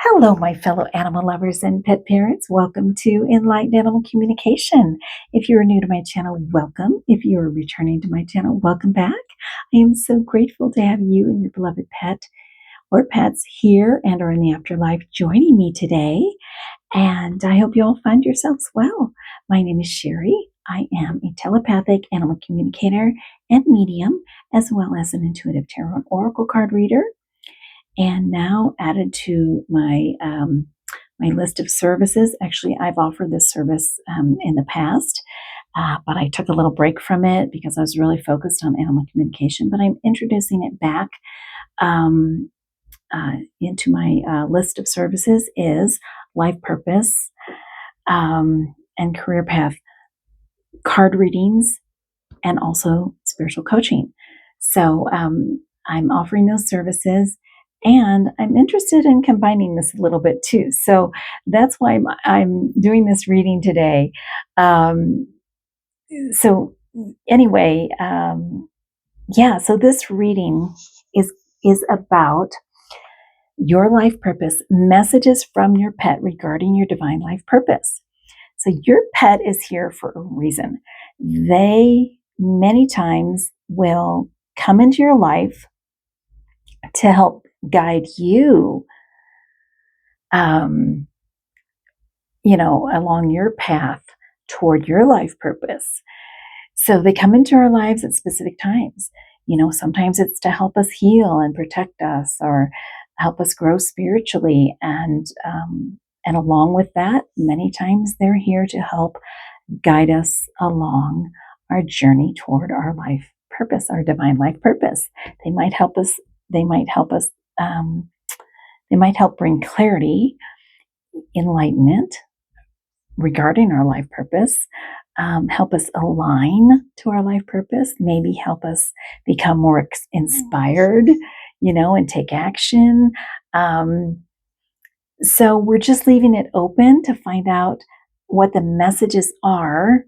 Hello, my fellow animal lovers and pet parents. Welcome to Enlightened Animal Communication. If you are new to my channel, welcome. If you are returning to my channel, welcome back. I am so grateful to have you and your beloved pet or pets here and or in the afterlife joining me today. And I hope you all find yourselves well. My name is Sherry. I am a telepathic animal communicator and medium, as well as an intuitive tarot and oracle card reader. And now added to my my list of services. Actually, I've offered this service in the past, but I took a little break from it because I was really focused on animal communication. But I'm introducing it back um, into my list of services is life purpose and career path card readings and also spiritual coaching. So I'm offering those services. And I'm interested in combining this a little bit too. So that's why I'm doing this reading today. So anyway, so this reading is about your life purpose, messages from your pet regarding your divine life purpose. So your pet is here for a reason. They many times will come into your life to help guide you, along your path toward your life purpose. So they come into our lives at specific times. Sometimes it's to help us heal and protect us, or help us grow spiritually. And along with that, many times they're here to help guide us along our journey toward our life purpose, our divine life purpose. They might help us. They might help us. They might help bring clarity, enlightenment regarding our life purpose, help us align to our life purpose, maybe help us become more inspired, and take action. So we're just leaving it open to find out what the messages are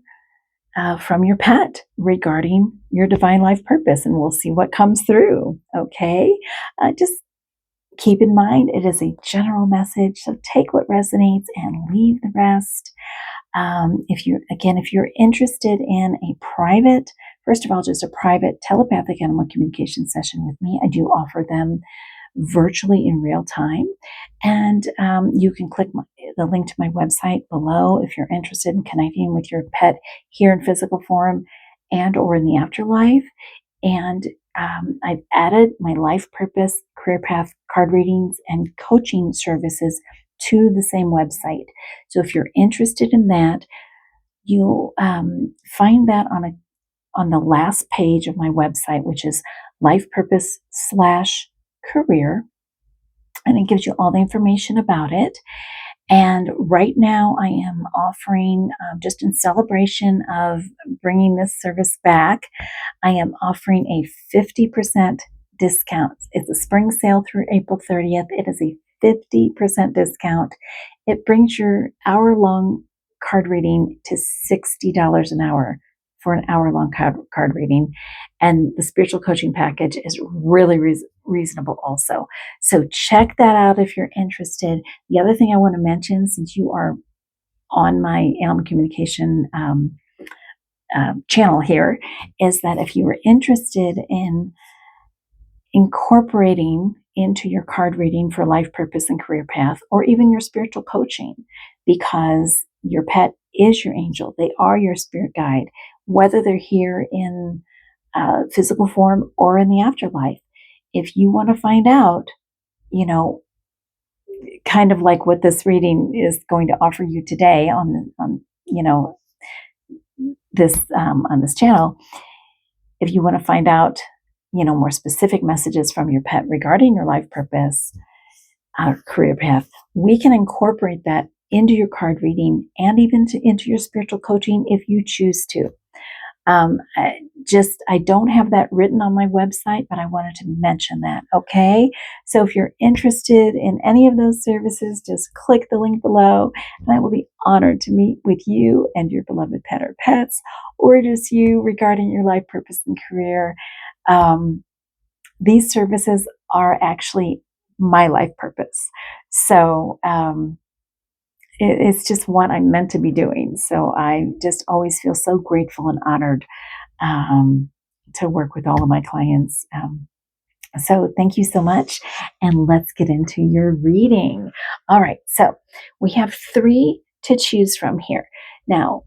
from your pet regarding your divine life purpose, and we'll see what comes through. Okay, just keep in mind it is a general message, so take what resonates and leave the rest. If you're interested in a private, first of all, just a private telepathic animal communication session with me, I do offer them virtually in real time. And you can click the link to my website below if you're interested in connecting with your pet here in physical form and or in the afterlife. And I've added my life purpose, career path card readings, and coaching services to the same website. So if you're interested in that, you'll find that on the last page of my website, which is life purpose / career, and it gives you all the information about it. And right now I am offering, just in celebration of bringing this service back, I am offering a 50% discount. It's a spring sale through April 30th. It is a 50% discount. It brings your hour-long card reading to $60 an hour for an hour-long card reading. And the spiritual coaching package is really reasonable also. So check that out if you're interested. The other thing I want to mention, since you are on my animal communication channel here, is that if you are interested in incorporating into your card reading for life purpose and career path, or even your spiritual coaching, because your pet is your angel, they are your spirit guide, whether they're here in physical form or in the afterlife. If you want to find out, kind of like what this reading is going to offer you today on this channel, if you want to find out, more specific messages from your pet regarding your life purpose, career path, we can incorporate that into your card reading and even into your spiritual coaching if you choose to. I don't have that written on my website, but I wanted to mention that. Okay. So if you're interested in any of those services, just click the link below and I will be honored to meet with you and your beloved pet or pets, or just you regarding your life purpose and career. These services are actually my life purpose. So it's just what I'm meant to be doing. So I just always feel so grateful and honored um, to work with all of my clients. So thank you so much. And let's get into your reading. All right. So we have 3 to choose from here. Now,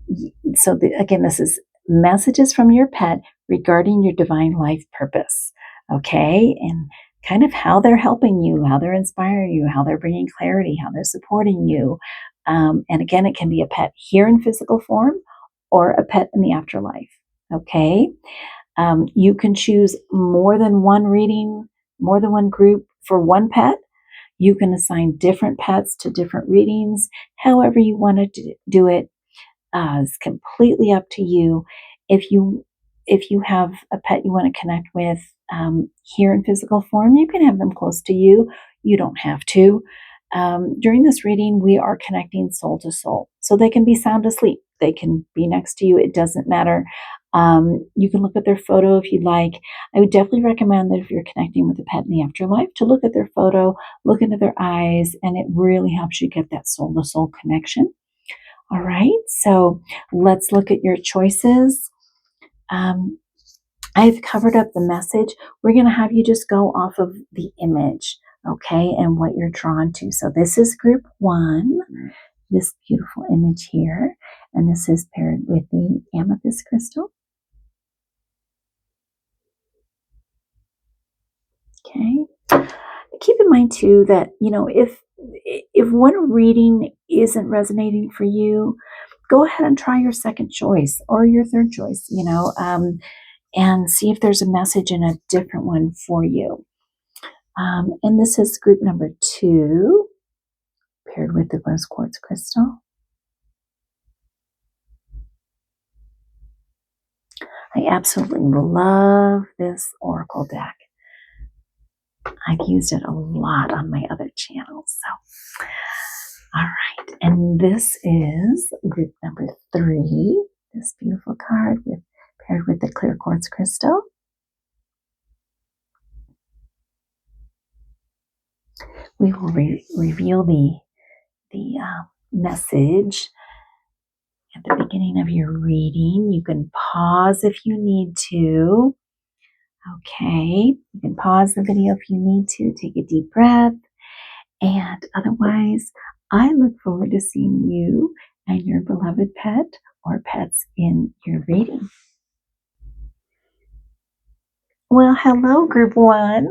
again, this is messages from your pet regarding your divine life purpose. Okay. And kind of how they're helping you, how they're inspiring you, how they're bringing clarity, how they're supporting you. And again, it can be a pet here in physical form or a pet in the afterlife. Okay. You can choose more than one reading, more than one group for one pet. You can assign different pets to different readings. However you want to do it is completely up to you. If you have a pet you want to connect with here in physical form, you can have them close to you. You don't have to. During this reading, we are connecting soul to soul, so they can be sound asleep. They can be next to you. It doesn't matter. You can look at their photo if you'd like. I would definitely recommend that if you're connecting with a pet in the afterlife, to look at their photo, look into their eyes, and it really helps you get that soul to soul connection. All right, so let's look at your choices. I've covered up the message. We're going to have you just go off of the image, okay, and what you're drawn to. So this is group 1, this beautiful image here, and this is paired with the amethyst crystal. Okay. Keep in mind too that, if one reading isn't resonating for you, go ahead and try your second choice or your third choice, and see if there's a message in a different one for you. And this is group number 2, paired with the rose quartz crystal. I absolutely love this oracle deck. I've used it a lot on my other channels. So, all right. And this is group number 3, this beautiful card paired with the clear quartz crystal. We will reveal the message at the beginning of your reading. You can pause if you need to. Okay, you can pause the video if you need to. Take a deep breath. And otherwise, I look forward to seeing you and your beloved pet or pets in your reading. Well, hello, group 1.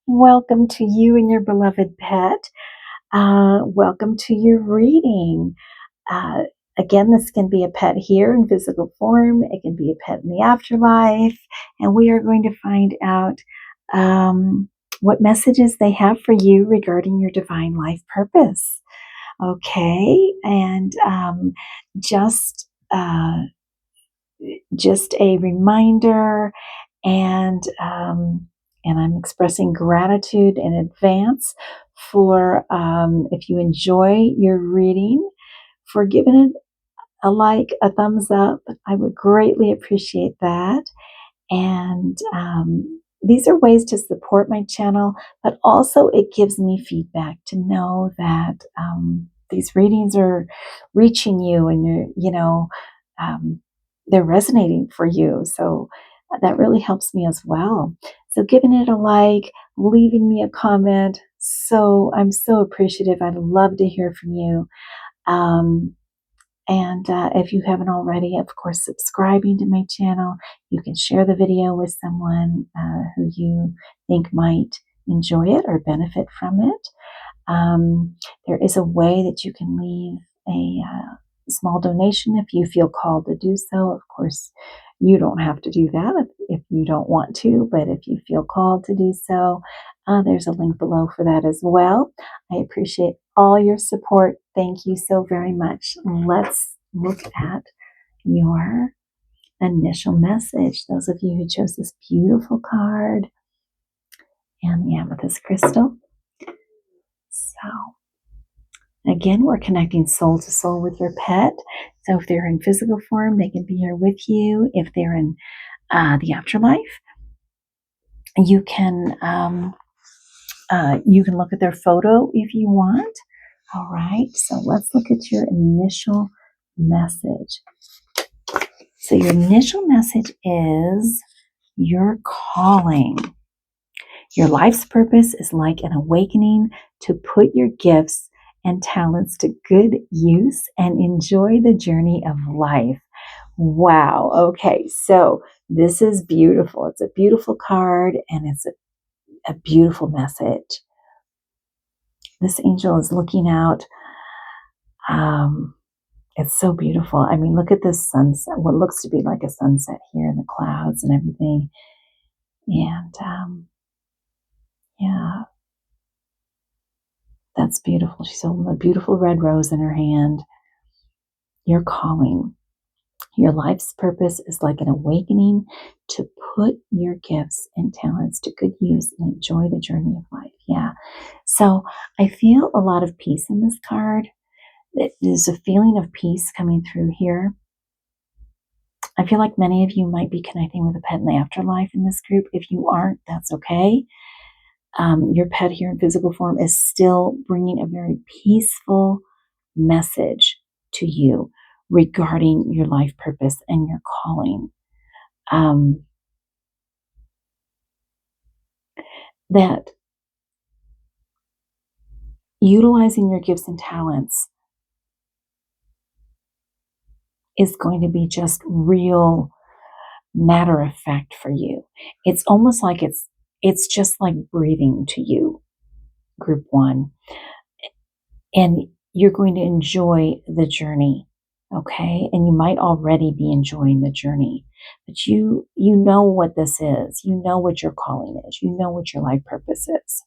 Welcome to you and your beloved pet. Welcome to your reading. Again, this can be a pet here in physical form. It can be a pet in the afterlife. And we are going to find out what messages they have for you regarding your divine life purpose. Okay. And just a reminder, and I'm expressing gratitude in advance for if you enjoy your reading, for giving it a like, a thumbs up. I would greatly appreciate that. And these are ways to support my channel, but also it gives me feedback to know that these readings are reaching you and they're resonating for you. So that really helps me as well. So giving it a like, leaving me a comment. So I'm so appreciative. I'd love to hear from you. And if you haven't already, of course, subscribing to my channel. You can share the video with someone who you think might enjoy it or benefit from it. There is a way that you can leave a small donation if you feel called to do so. Of course, you don't have to do that if you don't want to, but if you feel called to do so, there's a link below for that as well. I appreciate all your support. Thank you so very much. Let's look at your initial message. Those of you who chose this beautiful card and the amethyst crystal. So, again, we're connecting soul to soul with your pet. So if they're in physical form, they can be here with you. If they're in the afterlife, you can You can look at their photo if you want. All right, so let's look at your initial message. So your initial message is your calling. Your life's purpose is like an awakening to put your gifts and talents to good use and enjoy the journey of life. Wow. Okay, so this is beautiful. It's a beautiful card and it's a beautiful message. This angel is looking out. It's so beautiful. I mean, look at this sunset, what looks to be like a sunset here in the clouds and everything. And yeah, that's beautiful. She's holding a beautiful red rose in her hand. Your calling. Your life's purpose is like an awakening to put your gifts and talents to good use and enjoy the journey of life. Yeah. So I feel a lot of peace in this card. There's a feeling of peace coming through here. I feel like many of you might be connecting with a pet in the afterlife in this group. If you aren't, that's okay. Your pet here in physical form is still bringing a very peaceful message to you regarding your life purpose and your calling. That utilizing your gifts and talents is going to be just real matter of fact for you. It's almost like it's just like breathing to you, group one. And you're going to enjoy the journey, okay? And you might already be enjoying the journey, but you know what this is. You know what your calling is. You know what your life purpose is.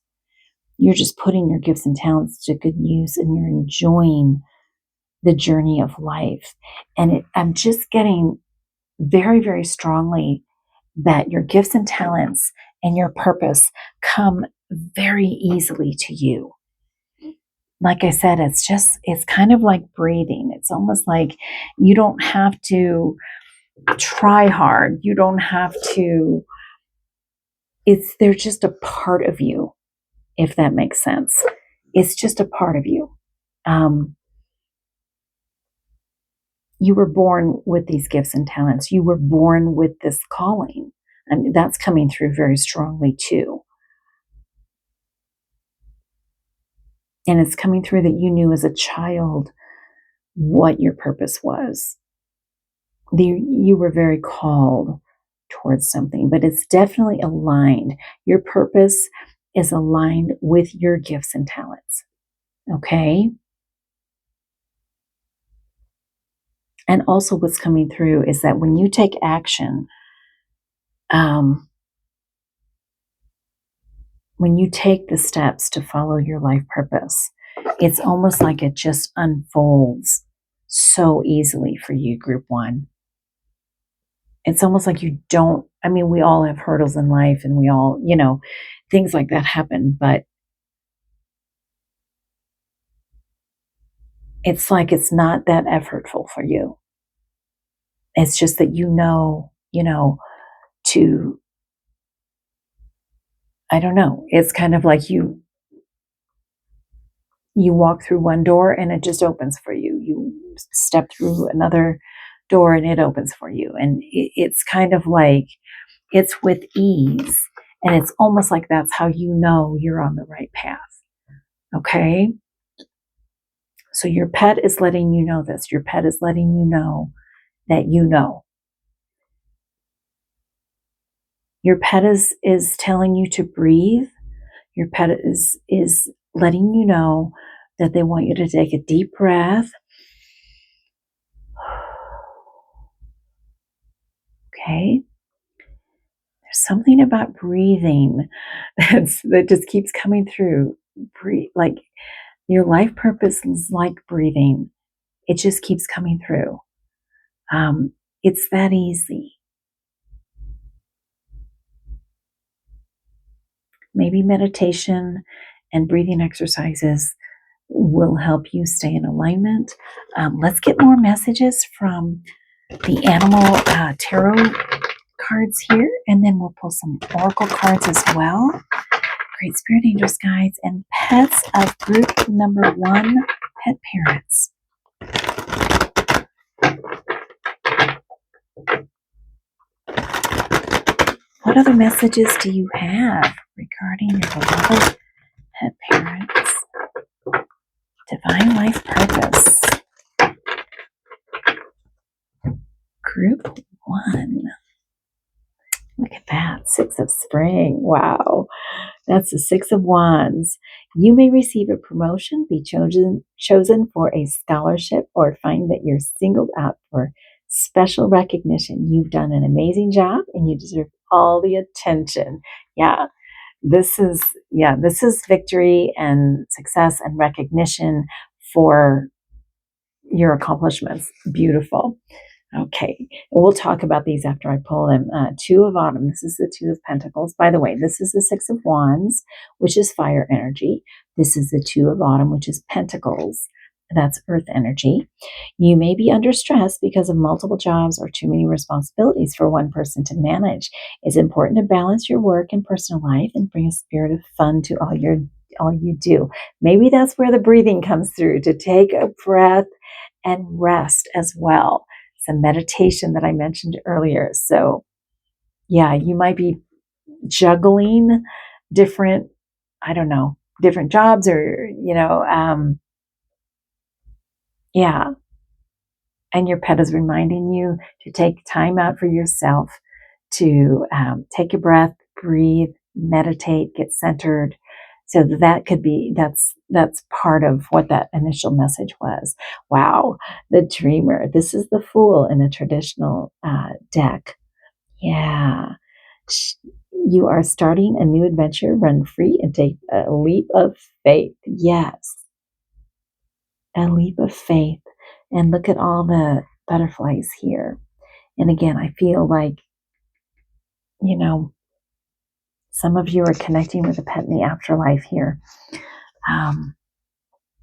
You're just putting your gifts and talents to good use and you're enjoying the journey of life. And I'm just getting very, very strongly that your gifts and talents and your purpose come very easily to you. Like I said, it's kind of like breathing. It's almost like you don't have to try hard. You don't have to, they're just a part of you, if that makes sense. It's just a part of you. You were born with these gifts and talents. You were born with this calling. And that's coming through very strongly too. And it's coming through that you knew as a child what your purpose was. You were very called towards something, but it's definitely aligned. Your purpose is aligned with your gifts and talents. Okay? And also what's coming through is that when you take action, when you take the steps to follow your life purpose, it's almost like it just unfolds so easily for you, group one. It's almost like you don't, I mean, we all have hurdles in life and we all, things like that happen, but it's like it's not that effortful for you. It's just that I don't know, it's kind of like you walk through one door and it just opens for you. You step through another door and it opens for you. And it's kind of like it's with ease. And it's almost like that's how you know you're on the right path. Okay? So your pet is letting you know this. Your pet is letting you know that you know. Your pet is telling you to breathe. Your pet is letting you know that they want you to take a deep breath. Okay? There's something about breathing that just keeps coming through. Breathe, like your life purpose is like breathing. It just keeps coming through. It's that easy. Maybe meditation and breathing exercises will help you stay in alignment. Let's get more messages from the animal tarot cards here, and then we'll pull some oracle cards as well. great spirit angels, guides, and pets of group number 1, pet parents. What other messages do you have regarding your beloved pet parents? Divine life purpose. Group 1. Look at that. 6 of spring. Wow. That's the 6 of wands. You may receive a promotion, be chosen for a scholarship, or find that you're singled out for special recognition. You've done an amazing job and you deserve all the attention. Yeah. This is victory and success and recognition for your accomplishments. Beautiful. Okay, we'll talk about these after I pull them. 2 of autumn. This is the 2 of pentacles. By the way, this is the 6 of wands, which is fire energy. This is the 2 of autumn, which is pentacles. That's earth energy. You may be under stress because of multiple jobs or too many responsibilities for one person to manage. It's important to balance your work and personal life and bring a spirit of fun to all you do. Maybe that's where the breathing comes through, to take a breath and rest as well. Some meditation that I mentioned earlier. So yeah, you might be juggling different jobs, or, yeah. And your pet is reminding you to take time out for yourself, to take a breath, breathe, meditate, get centered. So that's part of what that initial message was. Wow, the dreamer. This is the Fool in a traditional deck. Yeah. You are starting a new adventure. Run free and take a leap of faith. Yes, a leap of faith. And look at all the butterflies here. And again, I feel like, some of you are connecting with a pet in the afterlife here.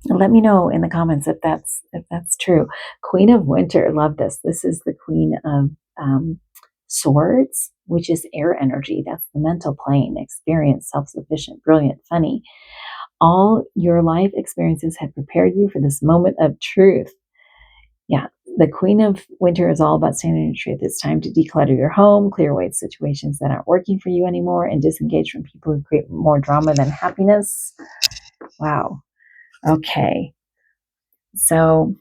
Let me know in the comments if that's true. Queen of Winter, love this. This is the Queen of Swords, which is air energy. That's the mental plane, experience, self-sufficient, brilliant, funny. All your life experiences have prepared you for this moment of truth. Yeah, the Queen of Winter is all about standing in truth. It's time to declutter your home, clear away situations that aren't working for you anymore, and disengage from people who create more drama than happiness. Wow. Okay. So,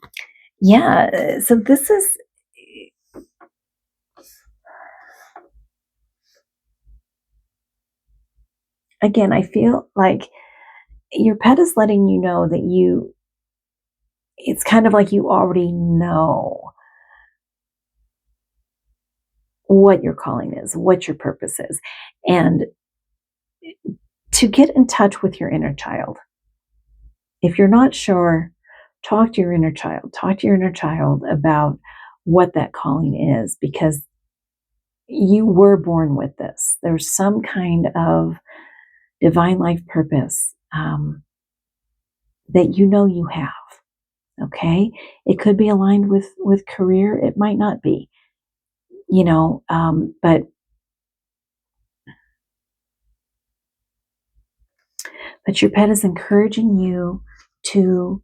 yeah, so this is, again, I feel like your pet is letting you know that it's kind of like you already know what your calling is, what your purpose is, and to get in touch with your inner child. If you're not sure, talk to your inner child. Talk to your inner child about what that calling is, because you were born with this. There's some kind of divine life purpose that you have. Okay, it could be aligned with career. It might not be. But your pet is encouraging you to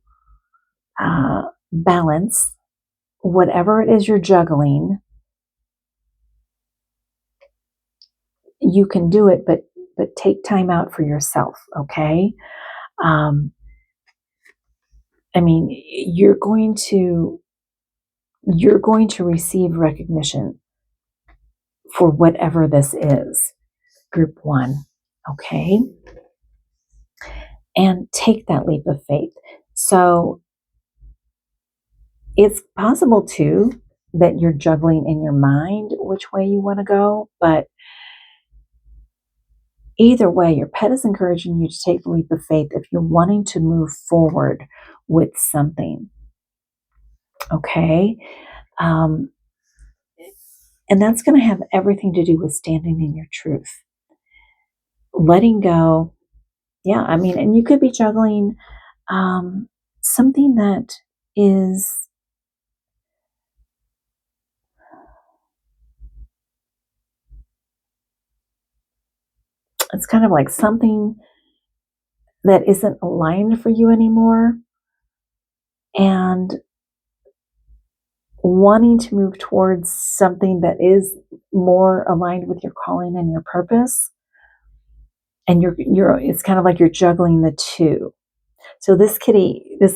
balance whatever it is you're juggling. You can do it, but take time out for yourself. Okay. I mean, you're going to receive recognition for whatever this is. Group 1. Okay. And take that leap of faith. So it's possible too that you're juggling in your mind which way you want to go, but either way, your pet is encouraging you to take the leap of faith if you're wanting to move forward with something. Okay. And that's going to have everything to do with standing in your truth, letting go. Yeah. I mean, and you could be juggling something that is, it's kind of like something that isn't aligned for you anymore, and wanting to move towards something that is more aligned with your calling and your purpose. And it's kind of like you're juggling the two. So this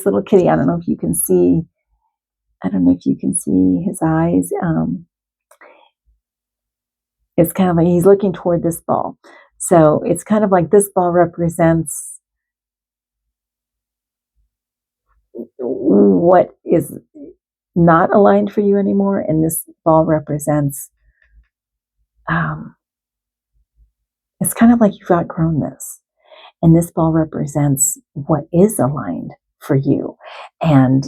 little kitty, I don't know if you can see, his eyes. It's kind of like he's looking toward this ball. So it's kind of like this ball represents what is not aligned for you anymore, and this ball represents, it's kind of like you've outgrown this, and this ball represents what is aligned for you, and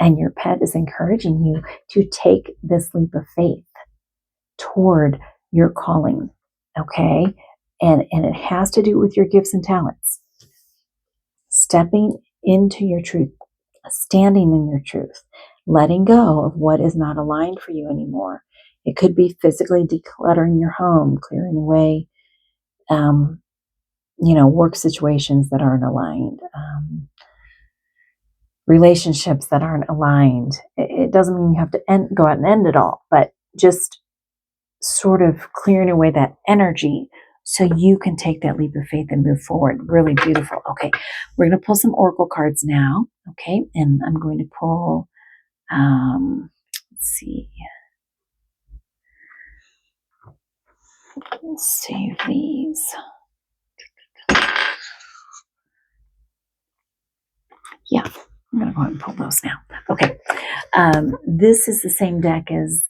your pet is encouraging you to take this leap of faith toward your calling, okay? And it has to do with your gifts and talents. Stepping into your truth, standing in your truth, letting go of what is not aligned for you anymore. It could be physically decluttering your home, clearing away, work situations that aren't aligned, relationships that aren't aligned. It doesn't mean you have to go out and end it all, but just sort of clearing away that energy so you can take that leap of faith and move forward. Really beautiful. Okay, we're going to pull some oracle cards now. Okay, and I'm going to pull, let's see. Let's save these. Yeah, I'm going to go ahead and pull those now. Okay, this is the same deck as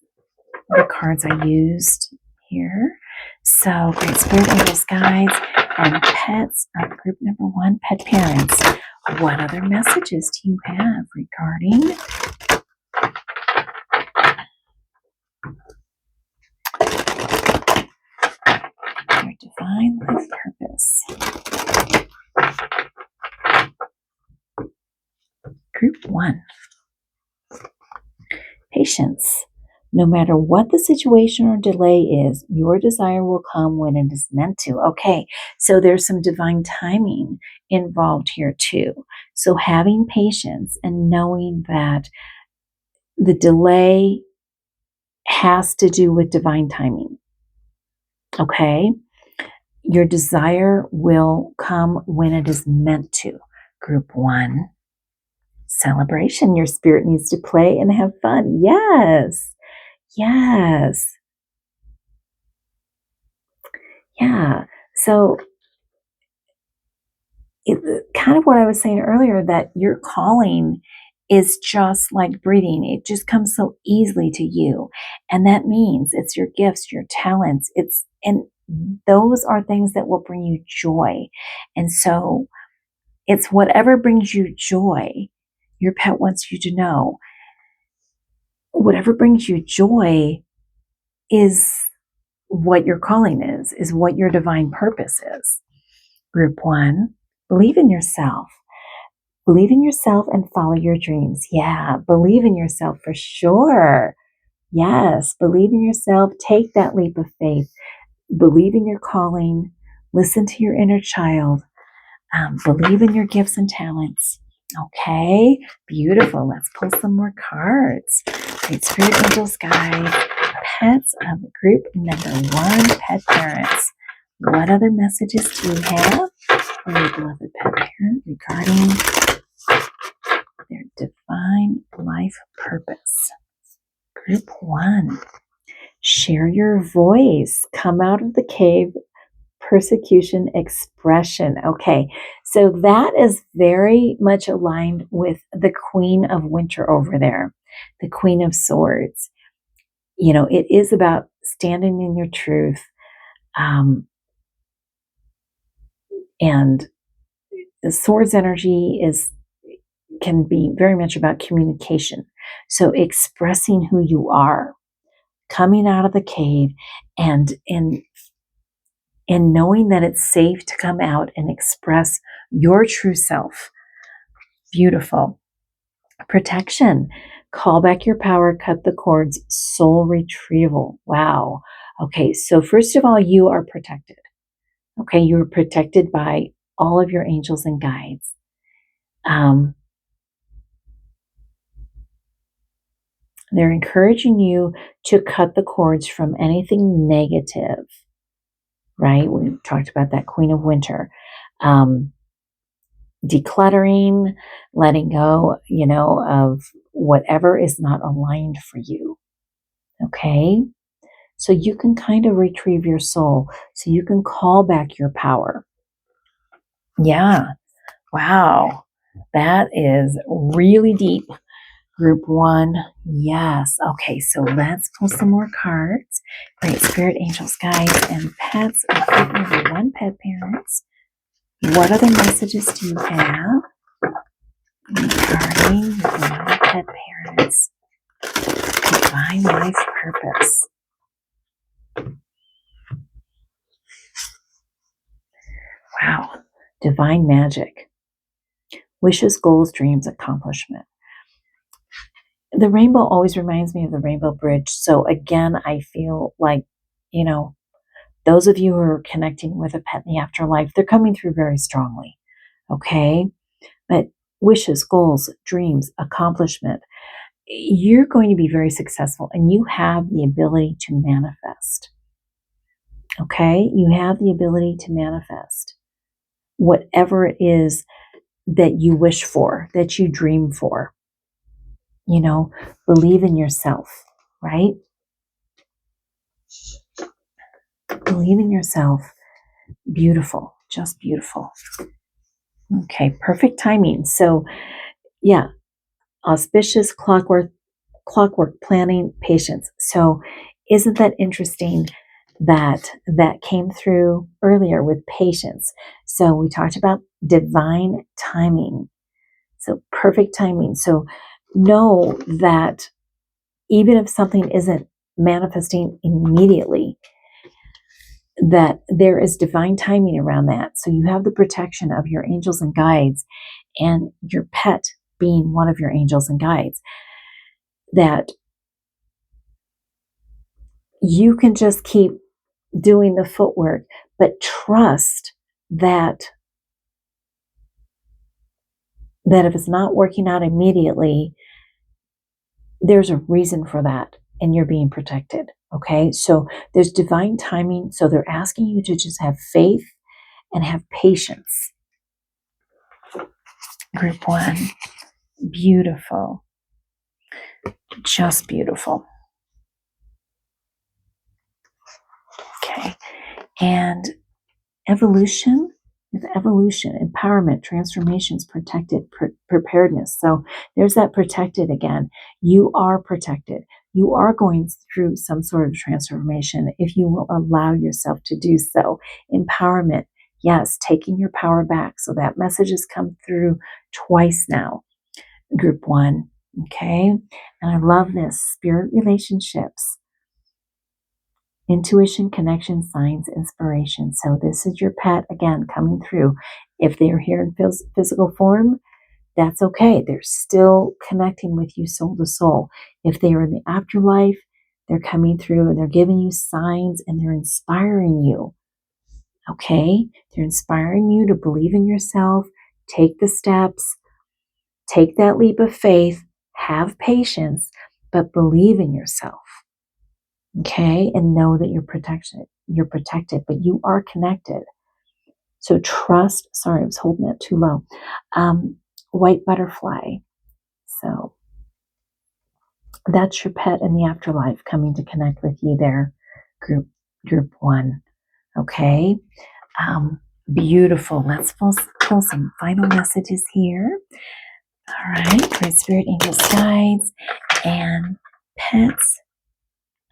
the cards I used here. So, great spirit angels, guides, and pets of group number 1, pet parents. What other messages do you have regarding your divine life purpose? Group 1. Patience. No matter what the situation or delay is, your desire will come when it is meant to. Okay, so there's some divine timing involved here too. So having patience and knowing that the delay has to do with divine timing. Okay, your desire will come when it is meant to. Group 1. Celebration. Your spirit needs to play and have fun. Yes. Yes. Yeah. So kind of what I was saying earlier, that your calling is just like breathing. It just comes so easily to you. And that means it's your gifts, your talents. And those are things that will bring you joy. And so it's whatever brings you joy. Your pet wants you to know whatever brings you joy is what your calling is what your divine purpose is. Group 1, believe in yourself. Believe in yourself and follow your dreams. Yeah, believe in yourself for sure. Yes, believe in yourself. Take that leap of faith. Believe in your calling. Listen to your inner child. Believe in your gifts and talents. Okay, beautiful. Let's pull some more cards. Great spirit angels, guides, pets of group number 1, pet parents. What other messages do you have for your beloved pet parent regarding their divine life purpose? Group 1. Share your voice. Come out of the cave. Persecution expression. Okay, so that is very much aligned with the Queen of Winter over there, the Queen of Swords. It is about standing in your truth, and the Swords energy can be very much about communication. So expressing who you are, coming out of the cave, and knowing that it's safe to come out and express your true self. Beautiful. Protection. Call back your power, cut the cords, soul retrieval. Wow. Okay, so first of all, you are protected. Okay, you are protected by all of your angels and guides. They're encouraging you to cut the cords from anything negative, right? We talked about that Queen of Winter. Decluttering, letting go, of whatever is not aligned for you. Okay? So you can kind of retrieve your soul, so you can call back your power. Yeah. Wow. That is really deep. Group 1. Yes. Okay, so let's pull some more cards. Great Spirit, Angels, Guides, and Pets. Group number 1, pet parents. What other messages do you have regarding your beloved pet parents? Divine life purpose. Wow. Divine magic. Wishes, goals, dreams, accomplishment. The rainbow always reminds me of the Rainbow Bridge. So again, I feel like, those of you who are connecting with a pet in the afterlife, they're coming through very strongly. Okay? But wishes, goals, dreams, accomplishment, you're going to be very successful, and you have the ability to manifest. Okay? You have the ability to manifest whatever it is that you wish for, that you dream for. Believe in yourself, right? Believe in yourself. Beautiful, just beautiful. Okay, perfect timing. So, yeah, auspicious clockwork planning, patience. So, isn't that interesting that came through earlier with patience? So, we talked about divine timing. So, perfect timing. So, know that even if something isn't manifesting immediately, that there is divine timing around that. So you have the protection of your angels and guides, and your pet being one of your angels and guides, that you can just keep doing the footwork, but trust that if it's not working out immediately, there's a reason for that, and you're being protected. Okay, so there's divine timing. So they're asking you to just have faith and have patience. Group 1, beautiful, just beautiful. Okay, and evolution, empowerment, transformations, protected, preparedness. So there's that protected again. You are protected. You are going through some sort of transformation if you will allow yourself to do so. Empowerment, yes, taking your power back. So that message has come through twice now. Group 1, okay? And I love this. Spirit relationships. Intuition, connection, signs, inspiration. So this is your pet, again, coming through. If they're here in physical form, that's okay. They're still connecting with you soul to soul. If they are in the afterlife, they're coming through and they're giving you signs and they're inspiring you. Okay? They're inspiring you to believe in yourself, take the steps, take that leap of faith, have patience, but believe in yourself. Okay, and know that you're protected, but you are connected. So trust. Sorry, I was holding it too low. White butterfly. So that's your pet in the afterlife coming to connect with you there. Group 1. Okay. Beautiful. Let's pull some final messages here. All right. Great Spirit, Angels, Guides, and Pets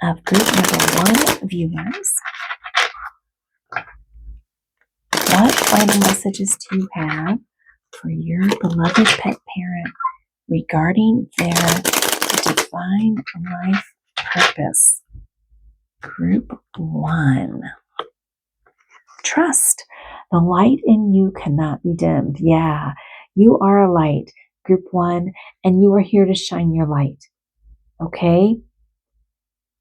of group number 1 viewers. What final messages do you have for your beloved pet parent regarding their divine life purpose? Group 1. Trust. The light in you cannot be dimmed. Yeah, you are a light, Group 1, and you are here to shine your light. Okay?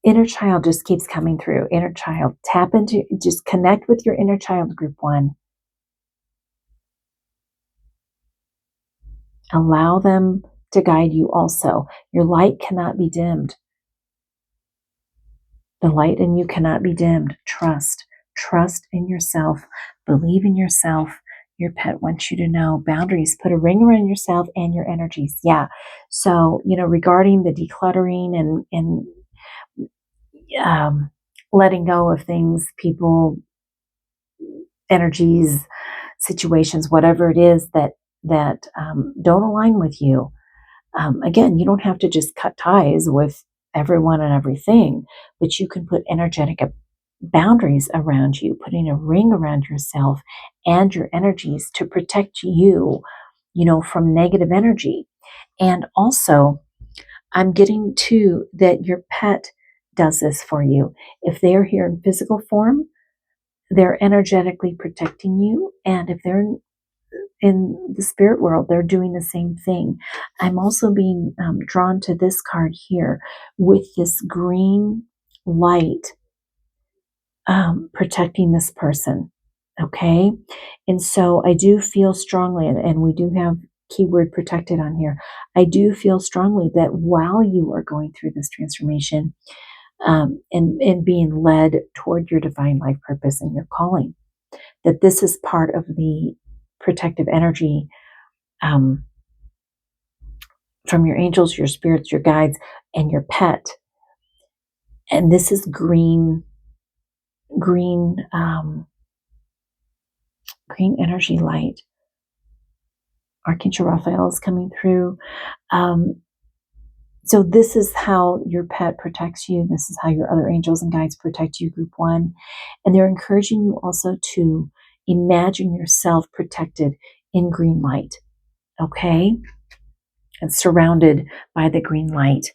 Inner child just keeps coming through. Inner child. Just connect with your inner child, Group 1. Allow them to guide you also. Your light cannot be dimmed. The light in you cannot be dimmed. Trust. Trust in yourself. Believe in yourself. Your pet wants you to know boundaries. Put a ring around yourself and your energies. Yeah. So, regarding the decluttering and letting go of things, people, energies, situations, whatever it is that don't align with you. Again, you don't have to just cut ties with everyone and everything, but you can put energetic boundaries around you, putting a ring around yourself and your energies to protect you, from negative energy. And also, I'm getting to that your pet does this for you. If they're here in physical form, they're energetically protecting you. And if they're in the spirit world, they're doing the same thing. I'm also being drawn to this card here with this green light protecting this person. Okay. And so I do feel strongly, and we do have keyword protected on here. I do feel strongly that while you are going through this transformation and being led toward your divine life purpose and your calling, that this is part of the protective energy um, from your angels, your spirits, your guides, and your pet. And this is green energy light. Archangel Raphael is coming through. So this is how your pet protects you. This is how your other angels and guides protect you, group one. And they're encouraging you also to imagine yourself protected in green light. Okay? And surrounded by the green light.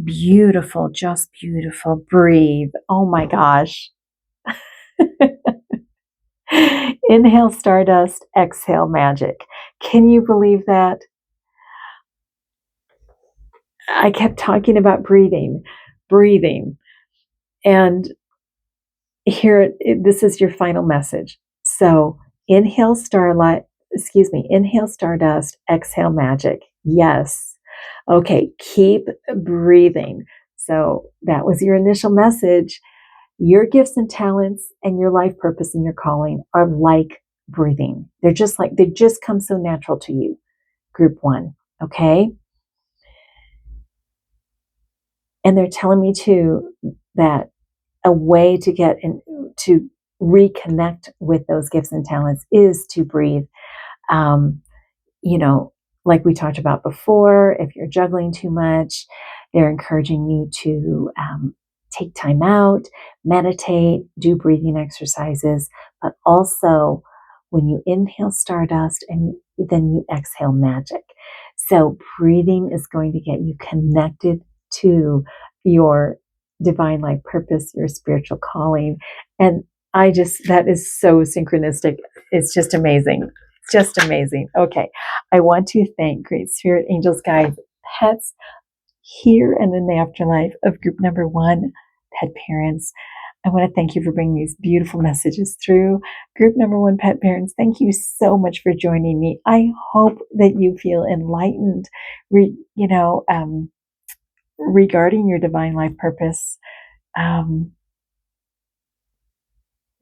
Beautiful, just beautiful. Breathe. Oh my gosh. Inhale stardust, exhale magic. Can you believe that? I kept talking about breathing. And here, this is your final message. So inhale inhale stardust, exhale magic. Yes. Okay, keep breathing. So that was your initial message. Your gifts and talents and your life purpose and your calling are like breathing. They just come so natural to you, group one. Okay. And they're telling me too that a way to to reconnect with those gifts and talents is to breathe. Um, you know, like we talked about before, if you're juggling too much, they're encouraging you to take time out, meditate, do breathing exercises, but also when you inhale stardust and then you exhale magic. So breathing is going to get you connected to your divine life purpose, your spiritual calling. And that is so synchronistic. It's just amazing. Just amazing. Okay. I want to thank Great Spirit Angels, Guides, Pets here and in the afterlife of group number one, pet parents. I want to thank you for bringing these beautiful messages through. Group number one, pet parents, thank you so much for joining me. I hope that you feel enlightened, regarding your divine life purpose.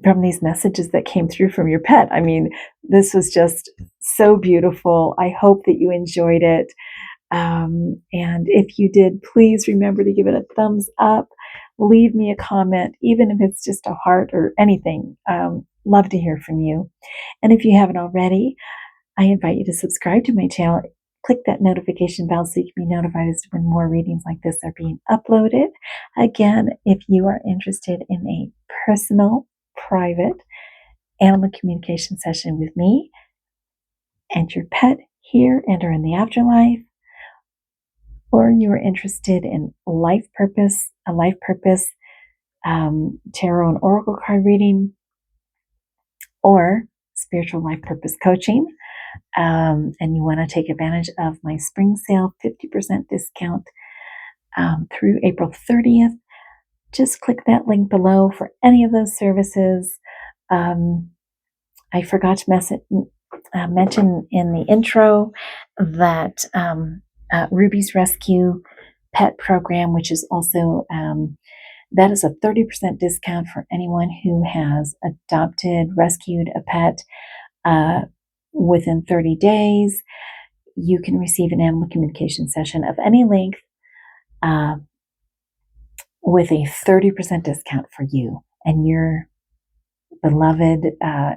From these messages that came through from your pet. I mean, this was just so beautiful. I hope that you enjoyed it. And if you did, please remember to give it a thumbs up. Leave me a comment, even if it's just a heart or anything. Love to hear from you. And if you haven't already, I invite you to subscribe to my channel. Click that notification bell so you can be notified as to when more readings like this are being uploaded. Again, if you are interested in a personal, private animal communication session with me and your pet here and or in the afterlife, or you are interested in a life purpose, tarot and oracle card reading, or spiritual life purpose coaching, and you want to take advantage of my spring sale 50% discount through April 30th, just click that link below for any of those services. I forgot to mention in the intro that Ruby's Rescue Pet Program, which is also that is a 30% discount for anyone who has adopted, rescued a pet within 30 days. You can receive an animal communication session of any length with a 30% discount for you and your beloved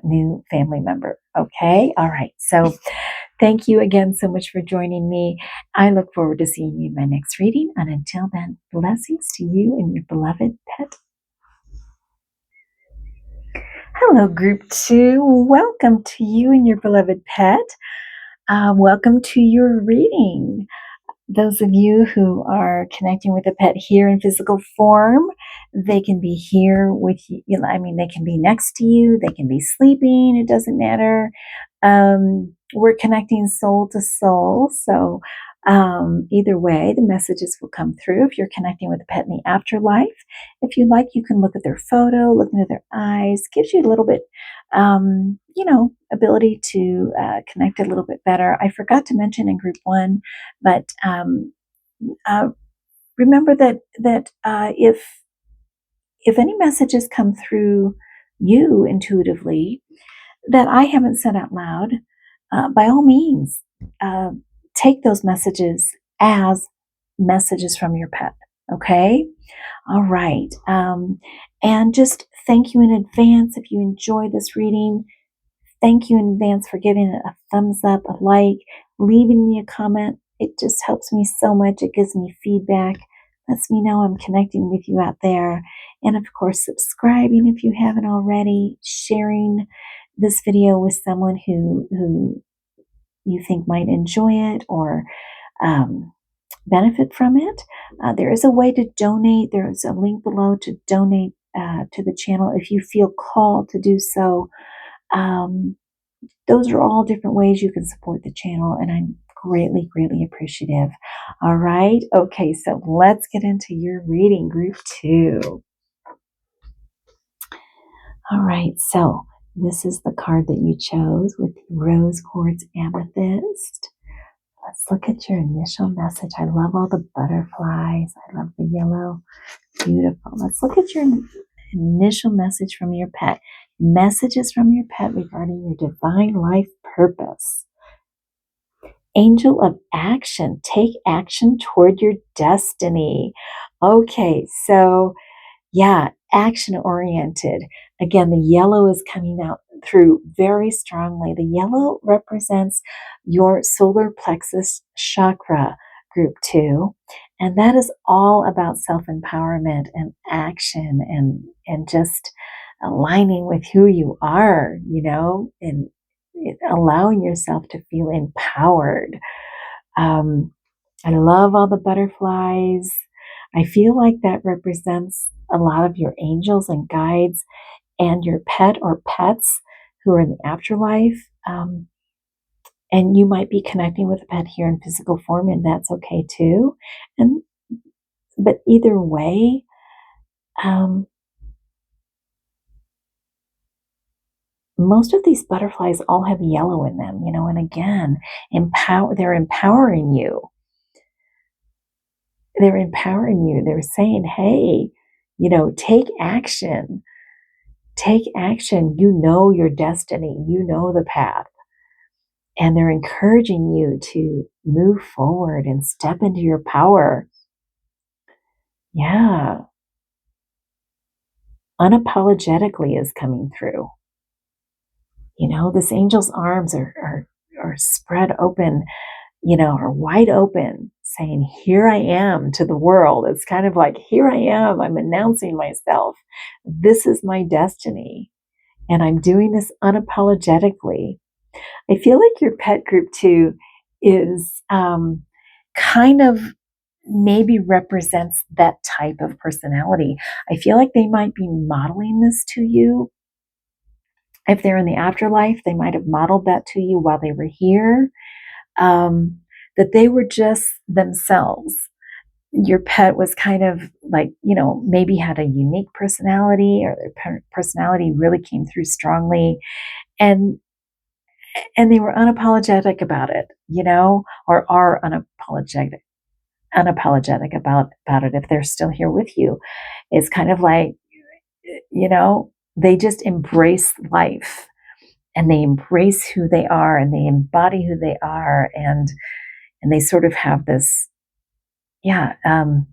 new family member. Okay? All right. So thank you again so much for joining me. I look forward to seeing you in my next reading. And until then, blessings to you and your beloved pet. Hello, Group 2. Welcome to you and your beloved pet. Welcome to your reading. Those of you who are connecting with a pet here in physical form, they can be here with you. They can be next to you. They can be sleeping. It doesn't matter. We're connecting soul to soul. So either way, the messages will come through. If you're connecting with a pet in the afterlife, if you like, you can look at their photo, look into their eyes. Gives you a little bit, ability to connect a little bit better. I forgot to mention in Group 1, but remember that if any messages come through you intuitively that I haven't said out loud, by all means, take those messages as messages from your pet. Okay? All right. And just thank you in advance if you enjoy this reading. Thank you in advance for giving it a thumbs up, a like, leaving me a comment. It just helps me so much. It gives me feedback, lets me know I'm connecting with you out there. And of course, subscribing if you haven't already, sharing this video with someone who you think might enjoy it or benefit from it. There is a way to donate. There is a link below to donate to the channel if you feel called to do so. Those are all different ways you can support the channel, and I'm greatly, greatly appreciative. All right. Okay, so let's get into your reading, Group 2. All right, so this is the card that you chose with the Rose Quartz Amethyst. Let's look at your initial message. I love all the butterflies. I love the yellow. Beautiful. Let's look at your initial message from your pet. Messages from your pet regarding your divine life purpose. Angel of action. Take action toward your destiny. Okay, so yeah, action oriented. Again, the yellow is coming out through very strongly. The yellow represents your solar plexus chakra, Group 2. And that is all about self-empowerment and action and just aligning with who you are, and allowing yourself to feel empowered. I love all the butterflies. I feel like that represents a lot of your angels and guides and your pet or pets who are in the afterlife. And you might be connecting with a pet here in physical form, and that's okay too. But either way, most of these butterflies all have yellow in them, and again, they're empowering you. They're empowering you. They're saying, hey, take action. Take action. You know your destiny. You know the path. And they're encouraging you to move forward and step into your power. Yeah. Unapologetically is coming through. This angel's arms are spread open, are wide open, saying, here I am to the world. It's kind of like, here I am. I'm announcing myself. This is my destiny. And I'm doing this unapologetically. I feel like your pet Group 2 is kind of maybe represents that type of personality. I feel like they might be modeling this to you. If they're in the afterlife, they might have modeled that to you while they were here, that they were just themselves. Your pet was kind of like, maybe had a unique personality, or their personality really came through strongly. And and they were unapologetic about it, or are unapologetic about it if they're still here with you. It's kind of like, they just embrace life, and they embrace who they are, and they embody who they are, and they sort of have this, yeah, and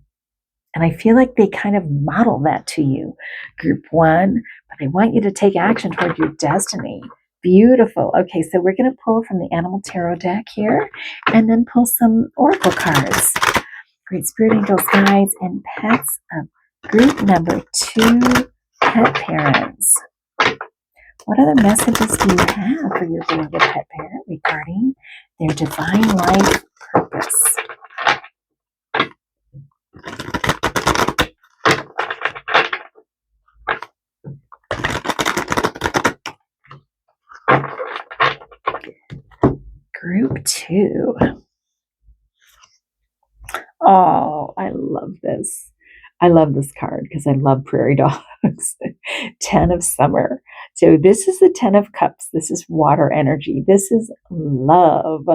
I feel like they kind of model that to you, group one, but they want you to take action toward your destiny. Beautiful. Okay, so we're going to pull from the Animal Tarot deck here, and then pull some Oracle cards. Great Spirit Angels, Guides, and Pets of group number 2, pet parents. What other messages do you have for your beloved pet parent regarding their divine life purpose? Group 2. Oh, I love this. I love this card because I love prairie dogs. 10 of Summer. So this is the 10 of Cups. This is water energy. This is love.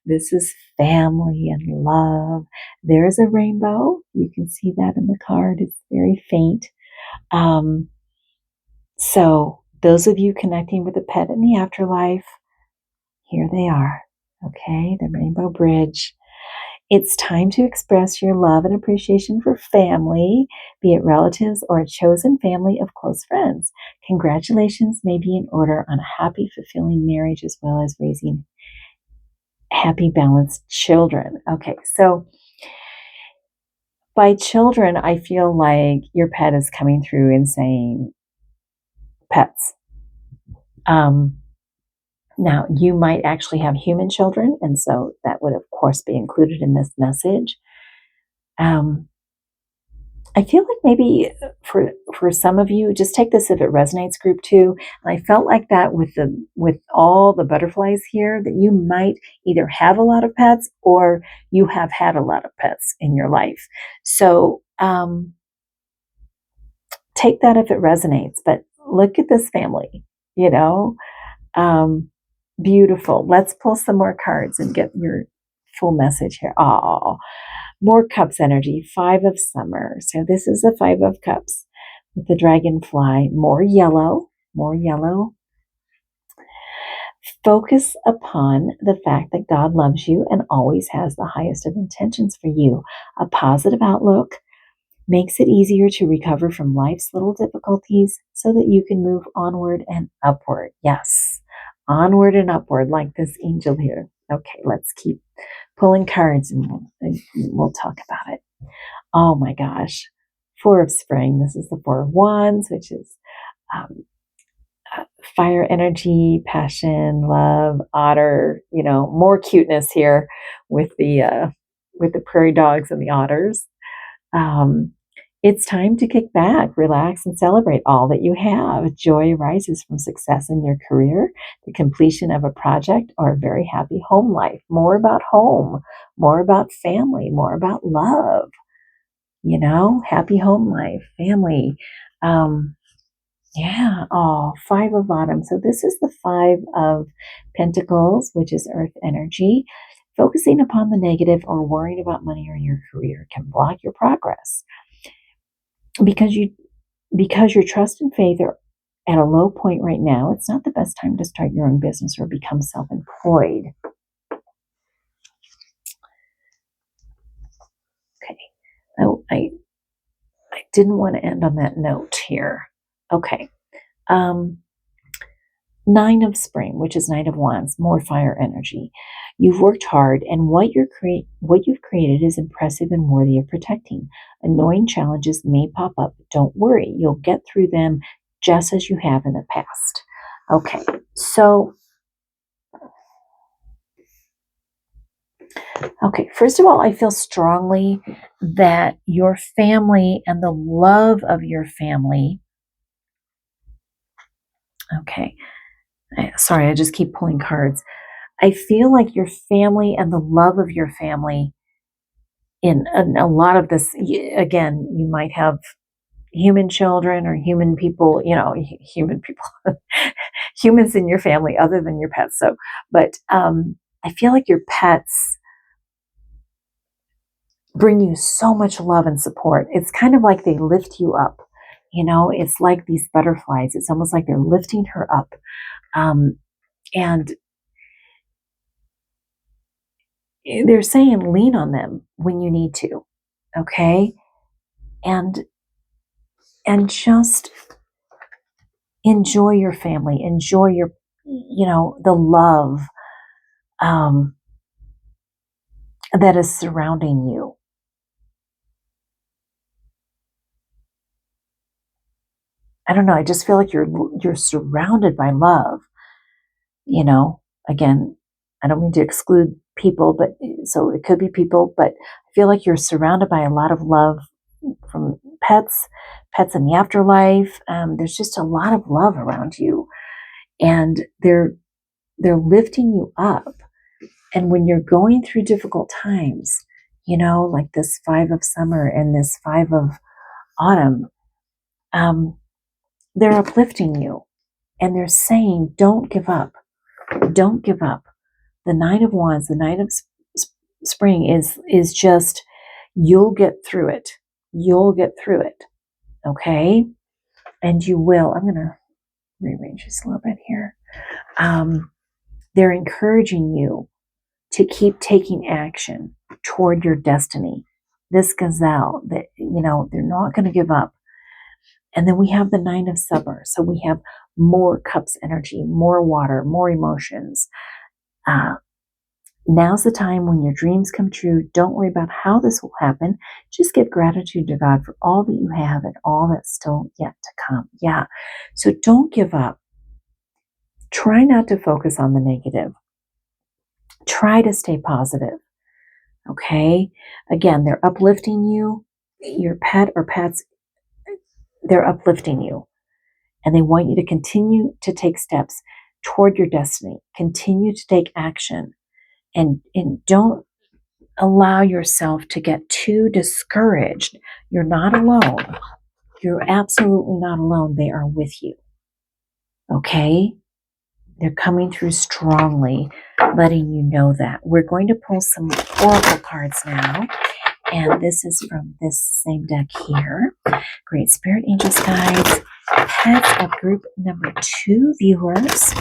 This is family and love. There's a rainbow. You can see that in the card. It's very faint. So those of you connecting with a pet in the afterlife, here they are. Okay, the rainbow bridge. It's time to express your love and appreciation for family, be it relatives or a chosen family of close friends. Congratulations may be in order on a happy, fulfilling marriage as well as raising happy, balanced children. Okay, so by children, I feel like your pet is coming through and saying pets. Now, you might actually have human children, and so that would, of course, be included in this message. I feel like maybe for some of you, just take this if it resonates, group 2. And I felt like that with all the butterflies here, that you might either have a lot of pets or you have had a lot of pets in your life. So take that if it resonates, but look at this family, beautiful. Let's pull some more cards and get your full message here. Oh, more Cups energy, 5 of Summer. So this is the 5 of Cups with the dragonfly. More yellow. Focus upon the fact that God loves you and always has the highest of intentions for you. A positive outlook makes it easier to recover from life's little difficulties so that you can move onward and upward. Yes, onward and upward, like this angel here. Okay, let's keep pulling cards and we'll talk about it. Oh my gosh. 4 of Spring. This is the 4 of Wands, which is fire energy, passion, love, otter, more cuteness here with the prairie dogs and the otters. It's time to kick back, relax, and celebrate all that you have. Joy arises from success in your career, the completion of a project, or a very happy home life. More about home, more about family, more about love. Happy home life, family. Yeah. Oh, 5 of Autumn. So this is the 5 of Pentacles, which is earth energy. Focusing upon the negative or worrying about money or your career can block your progress. Because your trust and faith are at a low point right now, it's not the best time to start your own business or become self-employed. Okay. Oh, I didn't want to end on that note here. Okay. 9 of Spring, which is Knight of Wands, more fire energy. You've worked hard, and what you've created is impressive and worthy of protecting. Annoying challenges may pop up, but don't worry. You'll get through them just as you have in the past. Okay, so first of all, I feel strongly that your family and the love of your family. Okay. Sorry, I just keep pulling cards. I feel like your family and the love of your family in a lot of this, again, you might have, human children or human people, human people, humans in your family other than your pets. So, but I feel like your pets bring you so much love and support. It's kind of like they lift you up. It's like these butterflies. It's almost like they're lifting her up. And they're saying lean on them when you need to. Okay. And just enjoy your family, enjoy the love that is surrounding you. I don't know. I just feel like you're surrounded by love. Again, I don't mean to exclude people, but so it could be people, but I feel like you're surrounded by a lot of love from pets in the afterlife. There's just a lot of love around you, and they're lifting you up. And when you're going through difficult times, like this 5 of summer and this 5 of autumn, they're uplifting you, and they're saying, don't give up. Don't give up. The 9 of Wands, the 9 of spring is just, you'll get through it. You'll get through it. Okay? And you will. I'm going to rearrange this a little bit here. They're encouraging you to keep taking action toward your destiny. This gazelle, that they're not going to give up. And then we have the 9 of summer. So we have more cups energy, more water, more emotions. Now's the time when your dreams come true. Don't worry about how this will happen. Just give gratitude to God for all that you have and all that's still yet to come. Yeah. So don't give up. Try not to focus on the negative. Try to stay positive. Okay. Again, they're uplifting you. Your pet or pets, they're uplifting you. And they want you to continue to take steps toward your destiny. Continue to take action. And don't allow yourself to get too discouraged. You're not alone. You're absolutely not alone. They are with you. Okay? They're coming through strongly, letting you know that. We're going to pull some oracle cards now. And this is from this same deck here. Great Spirit, Angels, Guides, Pets of group number 2 viewers.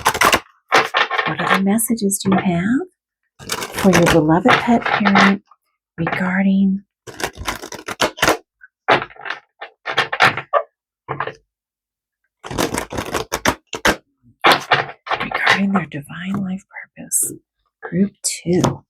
What other messages do you have for your beloved pet parent regarding their divine life purpose? Group 2.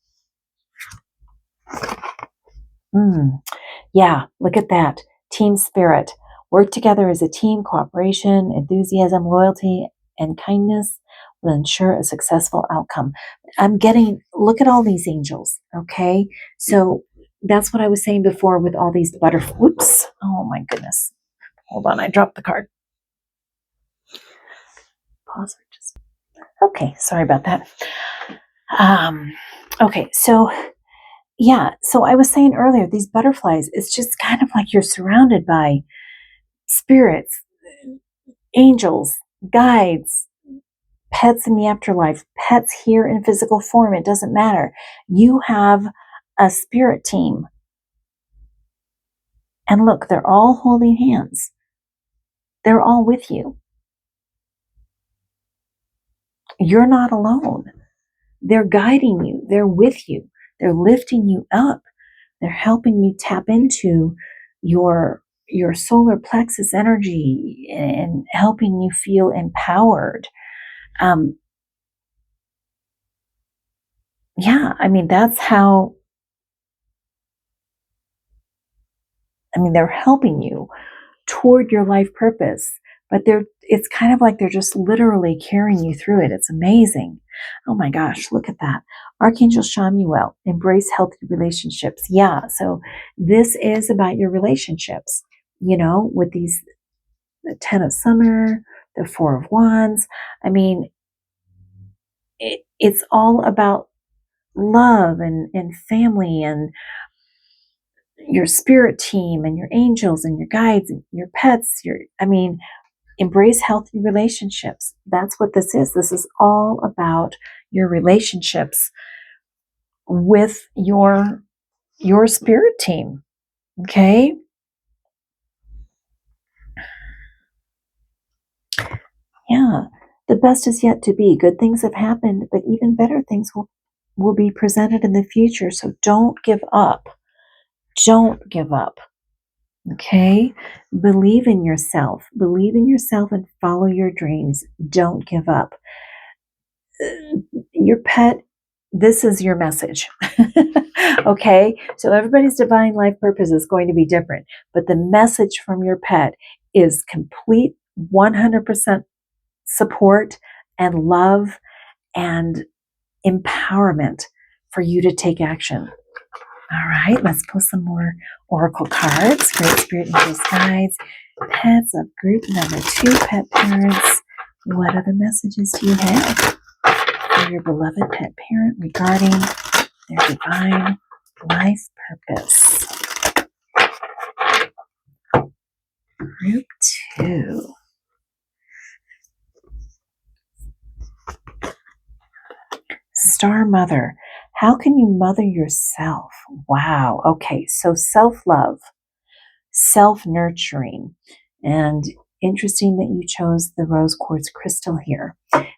Yeah, look at that. Team spirit. Work together as a team. Cooperation, enthusiasm, loyalty, and kindness will ensure a successful outcome. Look at all these angels, okay? So that's what I was saying before with all these butterflies. Whoops. Oh my goodness. Hold on, I dropped the card. Pause for just. Okay, sorry about that. Okay, so yeah, so I was saying earlier, these butterflies, it's just kind of like you're surrounded by spirits, angels, guides, pets in the afterlife, pets here in physical form. It doesn't matter. You have a spirit team. And look, they're all holding hands. They're all with you. You're not alone. They're guiding you. They're with you. They're lifting you up. They're helping you tap into your solar plexus energy and helping you feel empowered. Yeah, I mean, that's how, they're helping you toward your life purpose, but it's kind of like they're just literally carrying you through it. It's amazing. Oh my gosh, look at that. Archangel Chamuel, embrace healthy relationships. Yeah, so this is about your relationships, with the 10 of summer, the 4 of wands. I mean, it's all about love and family and your spirit team and your angels and your guides and your pets, embrace healthy relationships. That's what this is. This is all about your relationships with your spirit team. Okay? Yeah. The best is yet to be. Good things have happened, but even better things will be presented in the future. So don't give up. Don't give up. Okay? Believe in yourself. Believe in yourself and follow your dreams. Don't give up. Your pet, this is your message. Okay? So everybody's divine life purpose is going to be different, but the message from your pet is complete 100% support and love and empowerment for you to take action. All right, let's pull some more oracle cards. Great Spirit Angels Guides, pets of group number 2, pet parents. What other messages do you have for your beloved pet parent regarding their divine life purpose? Group 2. Star Mother. How can you mother yourself? Wow. Okay, so self-love, self-nurturing, and interesting that you chose the rose quartz crystal here,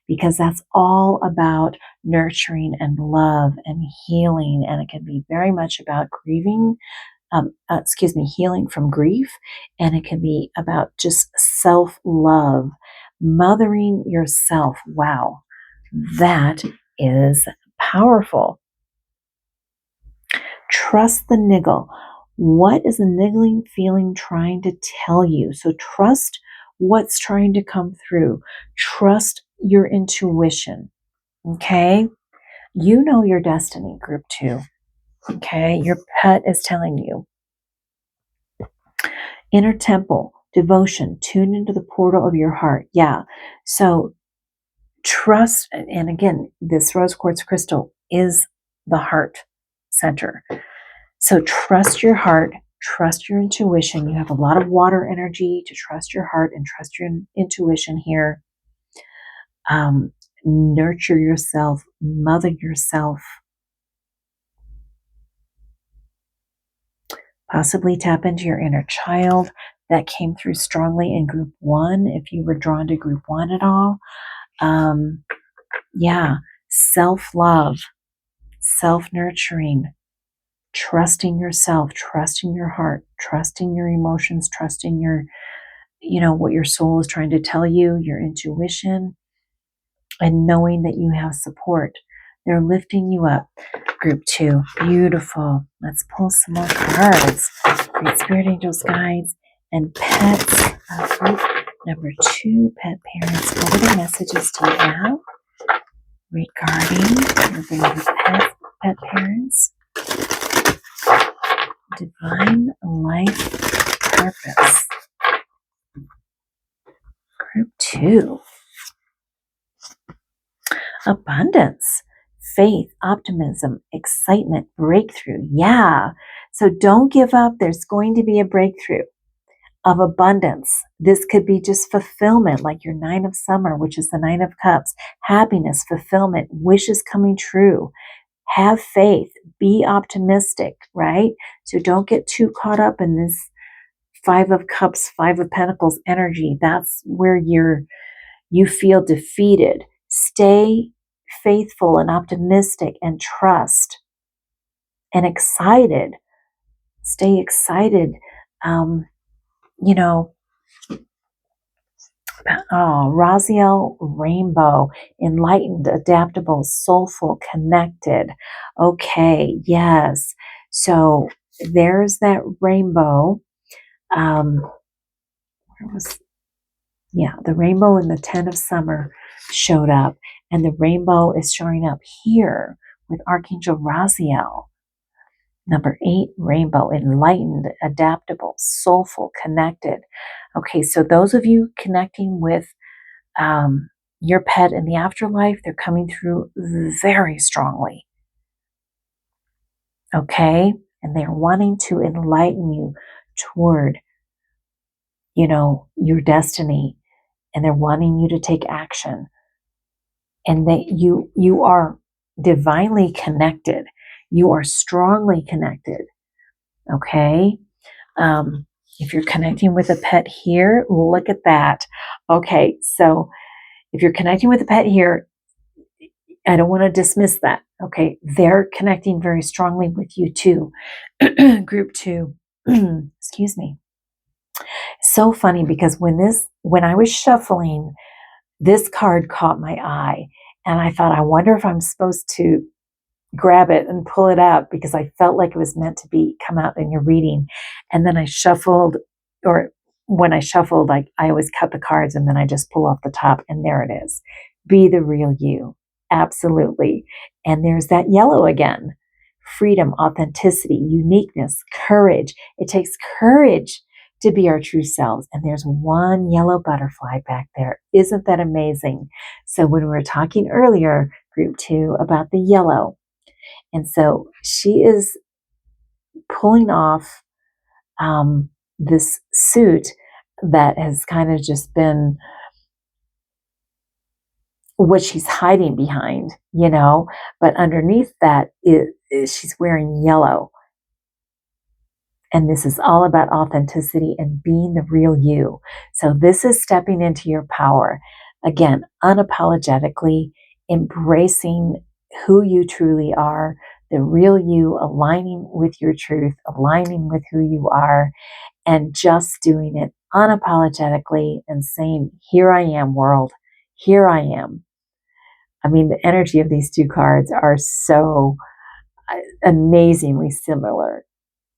because that's all about nurturing and love and healing, and it can be very much about grieving, healing from grief, and it can be about just self-love, mothering yourself. Wow, that is powerful. Trust the niggle. What is the niggling feeling trying to tell you? So trust what's trying to come through. Trust your intuition. Okay? You know your destiny, group 2. Okay? Your pet is telling you. Inner temple, devotion, tune into the portal of your heart. Yeah. So trust, and again, this rose quartz crystal is the heart center. So trust your heart, trust your intuition. You have a lot of water energy to trust your heart and trust your intuition here. Nurture yourself, mother yourself. Possibly tap into your inner child. That came through strongly in group 1, if you were drawn to group 1 at all. Yeah, self-love, self-nurturing, trusting yourself, trusting your heart, trusting your emotions, trusting your, what your soul is trying to tell you, your intuition, and knowing that you have support. They're lifting you up. Group 2, beautiful. Let's pull some more cards. Great Spirit Angels, Guides, and Pets. Group number 2, pet parents. What other messages do you have regarding your beloved pet parents? Divine life purpose. Group 2. Abundance, faith, optimism, excitement, breakthrough. Yeah. So don't give up. There's going to be a breakthrough of abundance. This could be just fulfillment, like your 9 of summer, which is the 9 of cups. Happiness, fulfillment, wishes coming true. Have faith. Be optimistic, right? So don't get too caught up in this 5 of cups, 5 of pentacles energy. That's where you feel defeated. Stay faithful and optimistic and trust and excited. Stay excited. Raziel Rainbow, enlightened, adaptable, soulful, connected. Okay, yes. So there's that rainbow. The rainbow in the 10 of summer showed up, and the rainbow is showing up here with Archangel Raziel. Number 8, rainbow, enlightened, adaptable, soulful, connected. Okay, so those of you connecting with your pet in the afterlife, they're coming through very strongly. Okay, and they're wanting to enlighten you toward, your destiny, and they're wanting you to take action, and that you are divinely connected. You are strongly connected. Okay. If you're connecting with a pet here, look at that. Okay. So if you're connecting with a pet here, I don't want to dismiss that. Okay. They're connecting very strongly with you too. Group 2. Excuse me. So funny, because when I was shuffling, this card caught my eye, and I thought, I wonder if I'm supposed to grab it and pull it out, because I felt like it was meant to come out in your reading. And then I shuffled, or when I shuffled, I always cut the cards and then I just pull off the top, and there it is. Be the real you. Absolutely. And there's that yellow again. Freedom, authenticity, uniqueness, courage. It takes courage to be our true selves. And there's one yellow butterfly back there. Isn't that amazing? So when we were talking earlier, group 2, about the yellow, and so she is pulling off this suit that has kind of just been what she's hiding behind, but underneath that she's wearing yellow. And this is all about authenticity and being the real you. So this is stepping into your power. Again, unapologetically embracing who you truly are, the real you, aligning with your truth, aligning with who you are, and just doing it unapologetically and saying, here I am, world. Here I am. I mean, the energy of these 2 cards are so amazingly similar,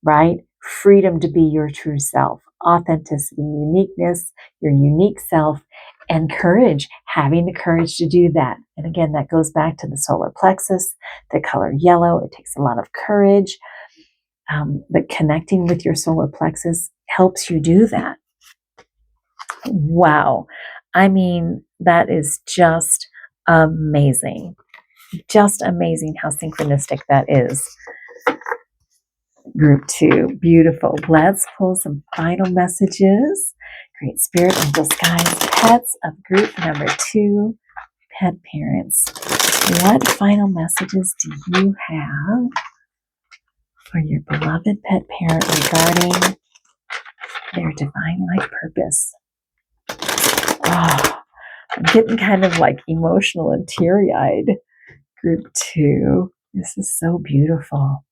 right? Freedom to be your true self, authenticity, uniqueness, your unique self, and courage, having the courage to do that. And again, that goes back to the solar plexus, the color yellow. It takes a lot of courage, but connecting with your solar plexus helps you do that. Wow. I mean, that is just amazing. Just amazing how synchronistic that is. Group 2, beautiful. Let's pull some final messages. Great Spirit, Angels, Guides, Pets of group number 2, pet parents. What final messages do you have for your beloved pet parent regarding their divine life purpose? Oh, I'm getting kind of like emotional and teary-eyed. Group 2, this is so beautiful.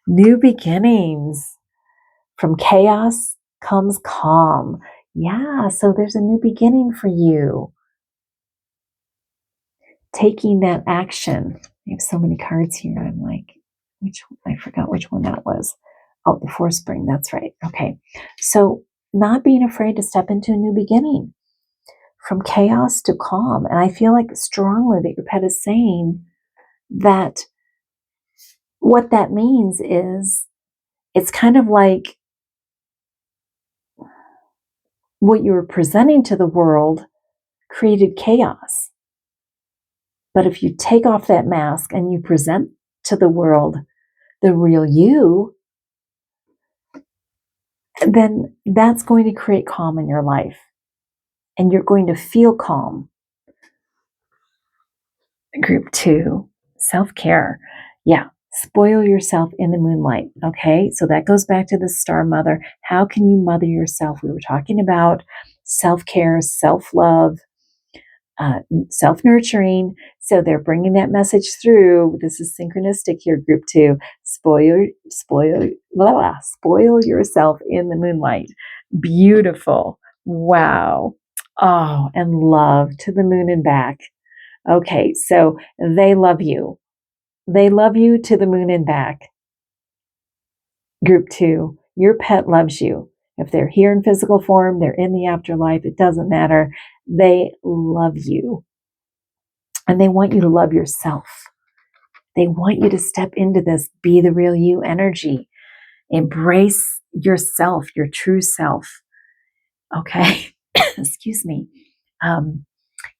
New beginnings. From chaos comes calm. Yeah, so there's a new beginning for you. Taking that action. I have so many cards here. I'm like, I forgot which one that was. Oh, the Forespring. That's right. Okay. So not being afraid to step into a new beginning. From chaos to calm. And I feel like strongly that your pet is saying that what that means is it's kind of like what you were presenting to the world created chaos. But if you take off that mask and you present to the world the real you, then that's going to create calm in your life. And you're going to feel calm. Group 2, self-care. Yeah, spoil yourself in the moonlight. Okay, so that goes back to the star mother. How can you mother yourself? We were talking about self-care, self-love, self-nurturing. So they're bringing that message through. This is synchronistic here, group 2. Spoil yourself in the moonlight. Beautiful. Wow. Oh, and love to the moon and back. Okay, so they love you. They love you to the moon and back. Group 2, your pet loves you. If they're here in physical form, they're in the afterlife, it doesn't matter. They love you. And they want you to love yourself. They want you to step into this be the real you energy. Embrace yourself, your true self. Okay. Excuse me.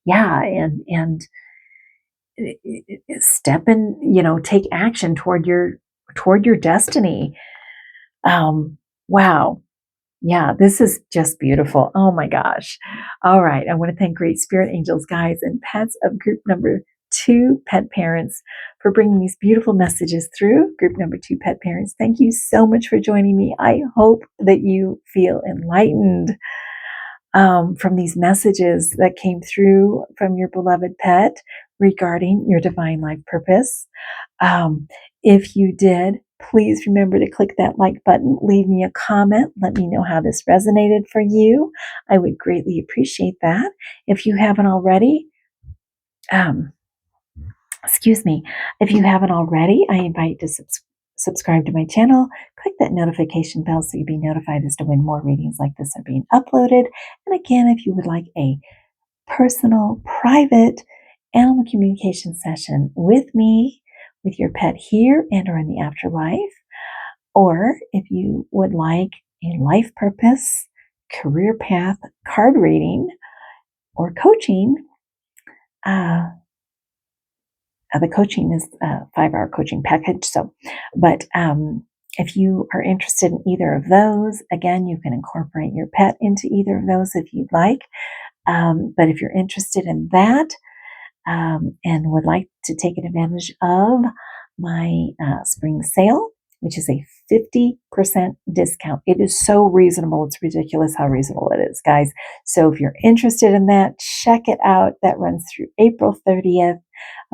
Yeah, and step in, take action toward toward your destiny. Wow. Yeah, this is just beautiful. Oh my gosh. All right. I want to thank Great Spirit Angels, guides, and pets of group number 2, pet parents, for bringing these beautiful messages through. Group number 2, pet parents, thank you so much for joining me. I hope that you feel enlightened from these messages that came through from your beloved pet regarding your divine life purpose. If you did, please remember to click that like button, leave me a comment, let me know how this resonated for you. I would greatly appreciate that. If you haven't already, um, excuse me, if you haven't already, I invite you to subscribe to my channel. Click that notification bell so you'll be notified as to when more readings like this are being uploaded. And again, if you would like a personal, private animal communication session with me, with your pet here and or in the afterlife, or if you would like a life purpose, career path, card reading, or coaching, the coaching is a 5-hour coaching package. But if you are interested in either of those, again, you can incorporate your pet into either of those if you'd like. But if you're interested in that, and would like to take advantage of my spring sale, which is a 50% discount. It is so reasonable. It's ridiculous how reasonable it is, guys. So if you're interested in that, check it out. That runs through April 30th.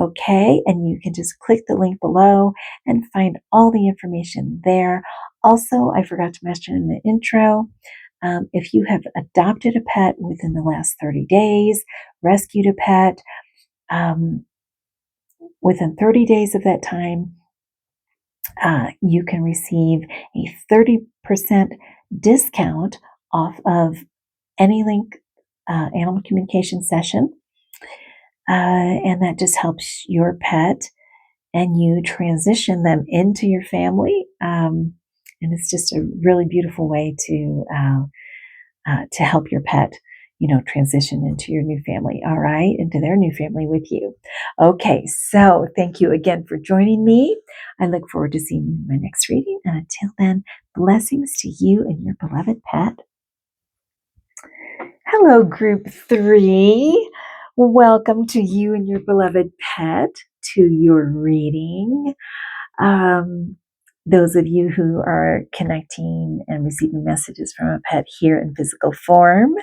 Okay. And you can just click the link below and find all the information there. Also, I forgot to mention in the intro, if you have adopted a pet within the last 30 days, rescued a pet, within 30 days of that time, you can receive a 30% discount off of any link animal communication session. And that just helps your pet and you transition them into your family. And it's just a really beautiful way to help your pet, transition into your new family, all right, into their new family with you. Okay, so thank you again for joining me. I look forward to seeing you in my next reading. And until then, blessings to you and your beloved pet. Hello, group 3. Welcome to you and your beloved pet to your reading. Those of you who are connecting and receiving messages from a pet here in physical form,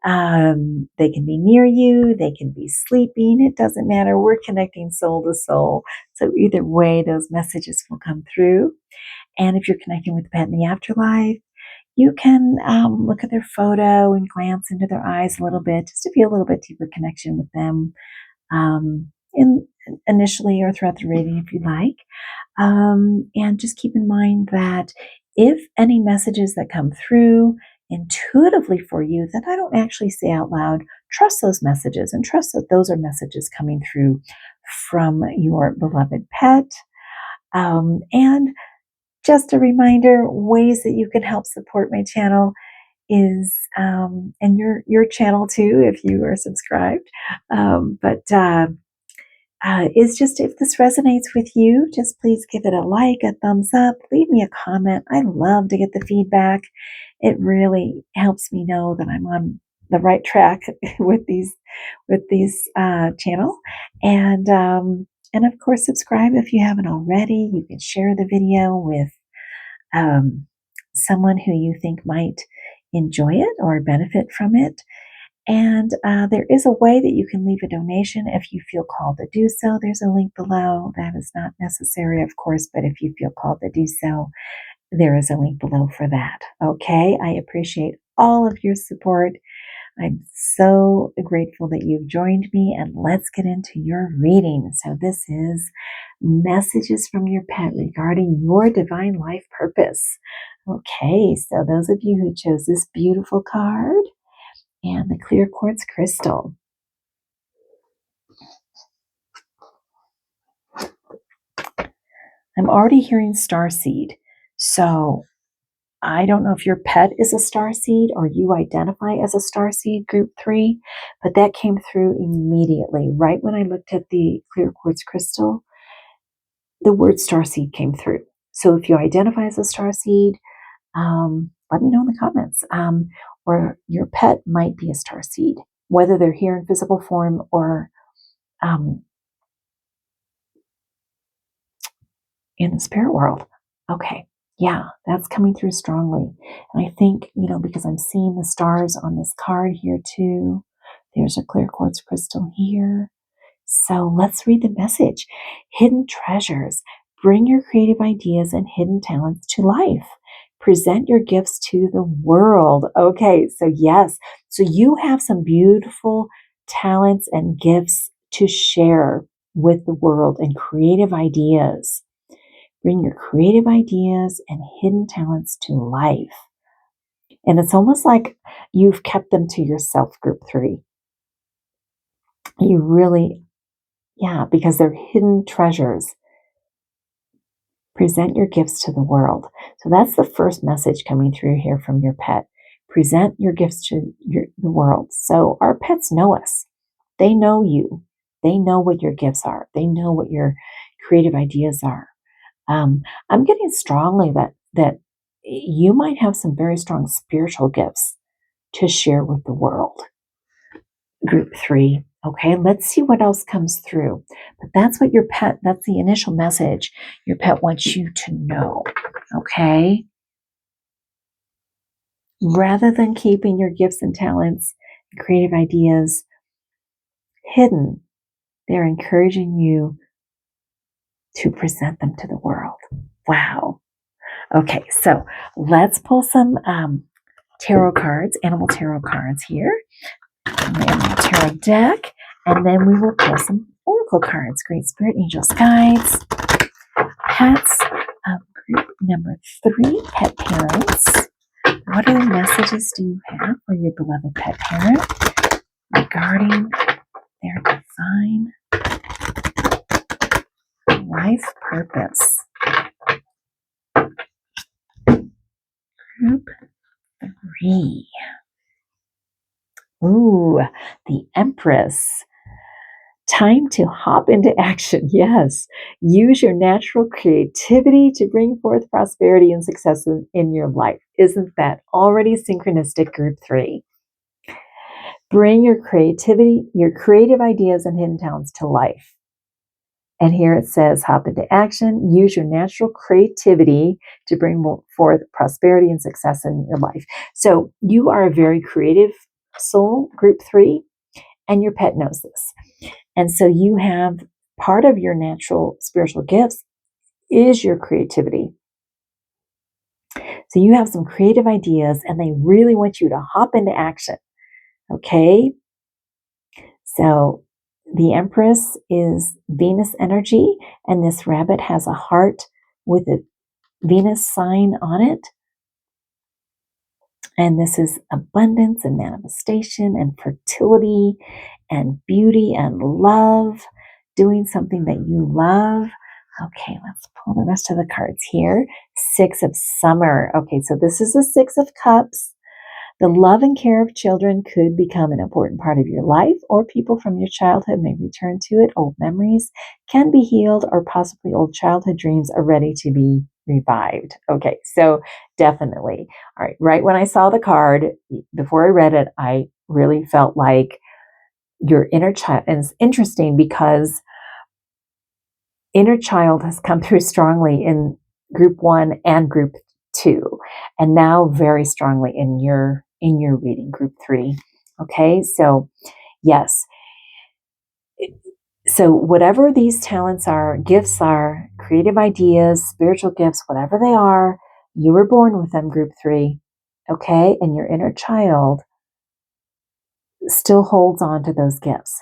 they can be near you, they can be sleeping, it doesn't matter. We're connecting soul to soul. So either way, those messages will come through. And if you're connecting with the pet in the afterlife, you can look at their photo and glance into their eyes a little bit, just to feel a little bit deeper connection with them, initially or throughout the reading if you like. And just keep in mind that if any messages that come through intuitively for you that I don't actually say out loud, trust those messages and trust that those are messages coming through from your beloved pet. And just a reminder, ways that you can help support my channel is, and your channel too, if you are subscribed. Is just if this resonates with you, just please give it a like, a thumbs up, leave me a comment. I love to get the feedback. It really helps me know that I'm on the right track with these channel. And of course, subscribe if you haven't already. You can share the video with someone who you think might enjoy it or benefit from it. And there is a way that you can leave a donation if you feel called to do so. There's a link below. That is not necessary, of course, but if you feel called to do so, there is a link below for that. Okay, I appreciate all of your support. I'm so grateful that you've joined me, and let's get into your reading. So this is messages from your pet regarding your divine life purpose. Okay, so those of you who chose this beautiful card and the clear quartz crystal. I'm already hearing starseed. So I don't know if your pet is a starseed or you identify as a starseed, group 3, but that came through immediately. Right when I looked at the clear quartz crystal, the word starseed came through. So if you identify as a starseed, let me know in the comments. Or your pet might be a starseed, whether they're here in physical form or in the spirit world. Okay. Yeah, that's coming through strongly. And I think, because I'm seeing the stars on this card here too. There's a clear quartz crystal here. So let's read the message. Hidden treasures. Bring your creative ideas and hidden talents to life. Present your gifts to the world. Okay, so yes. So you have some beautiful talents and gifts to share with the world and creative ideas. Bring your creative ideas and hidden talents to life. And it's almost like you've kept them to yourself, group 3. You really, because they're hidden treasures. Present your gifts to the world. So that's the first message coming through here from your pet. Present your gifts to the world. So our pets know us. They know you. They know what your gifts are. They know what your creative ideas are. I'm getting strongly that you might have some very strong spiritual gifts to share with the world. Group 3. Okay, let's see what else comes through. But that's what your pet, that's the initial message your pet wants you to know. Okay? Rather than keeping your gifts and talents and creative ideas hidden, they're encouraging you to present them to the world. Wow. Okay, so let's pull some tarot cards, animal tarot cards here. The animal tarot deck, and then we will pull some oracle cards. Great Spirit, Angels, Guides, Pets. Group number 3, pet parents. What other messages do you have for your beloved pet parent regarding their divine life purpose? Group 3. Ooh, the Empress. Time to hop into action. Yes. Use your natural creativity to bring forth prosperity and success in your life. Isn't that already synchronistic, group 3? Bring your creativity, your creative ideas and hidden talents to life. And here it says, hop into action. Use your natural creativity to bring forth prosperity and success in your life. So you are a very creative soul, group 3, and your pet knows this. And so you have part of your natural spiritual gifts is your creativity. So you have some creative ideas and they really want you to hop into action. Okay. So the Empress is Venus energy, and this rabbit has a heart with a Venus sign on it. And this is abundance and manifestation and fertility and beauty and love, doing something that you love. Okay, let's pull the rest of the cards here. 6 of Summer. Okay, so this is the 6 of Cups. The love and care of children could become an important part of your life, or people from your childhood may return to it. Old memories can be healed, or possibly old childhood dreams are ready to be revived. Okay, so definitely. All right, right when I saw the card, before I read it, I really felt like your inner child, and it's interesting because inner child has come through strongly in group 1 and group 2, and now very strongly in your reading, group 3. Okay, so yes. So whatever these talents are, gifts are, creative ideas, spiritual gifts, whatever they are, you were born with them, group 3. Okay, and your inner child still holds on to those gifts.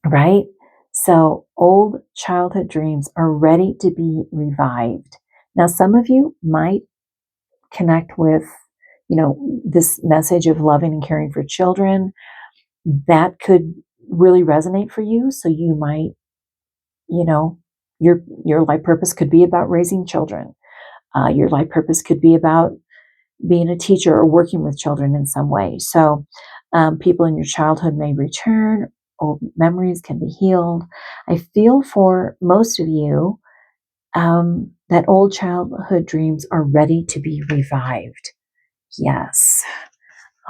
Right? So old childhood dreams are ready to be revived. Now, some of you might connect with, this message of loving and caring for children. That could really resonate for you. So you might, your life purpose could be about raising children. Your life purpose could be about being a teacher or working with children in some way. So people in your childhood may return. Old memories can be healed. I feel for most of you, that old childhood dreams are ready to be revived. Yes.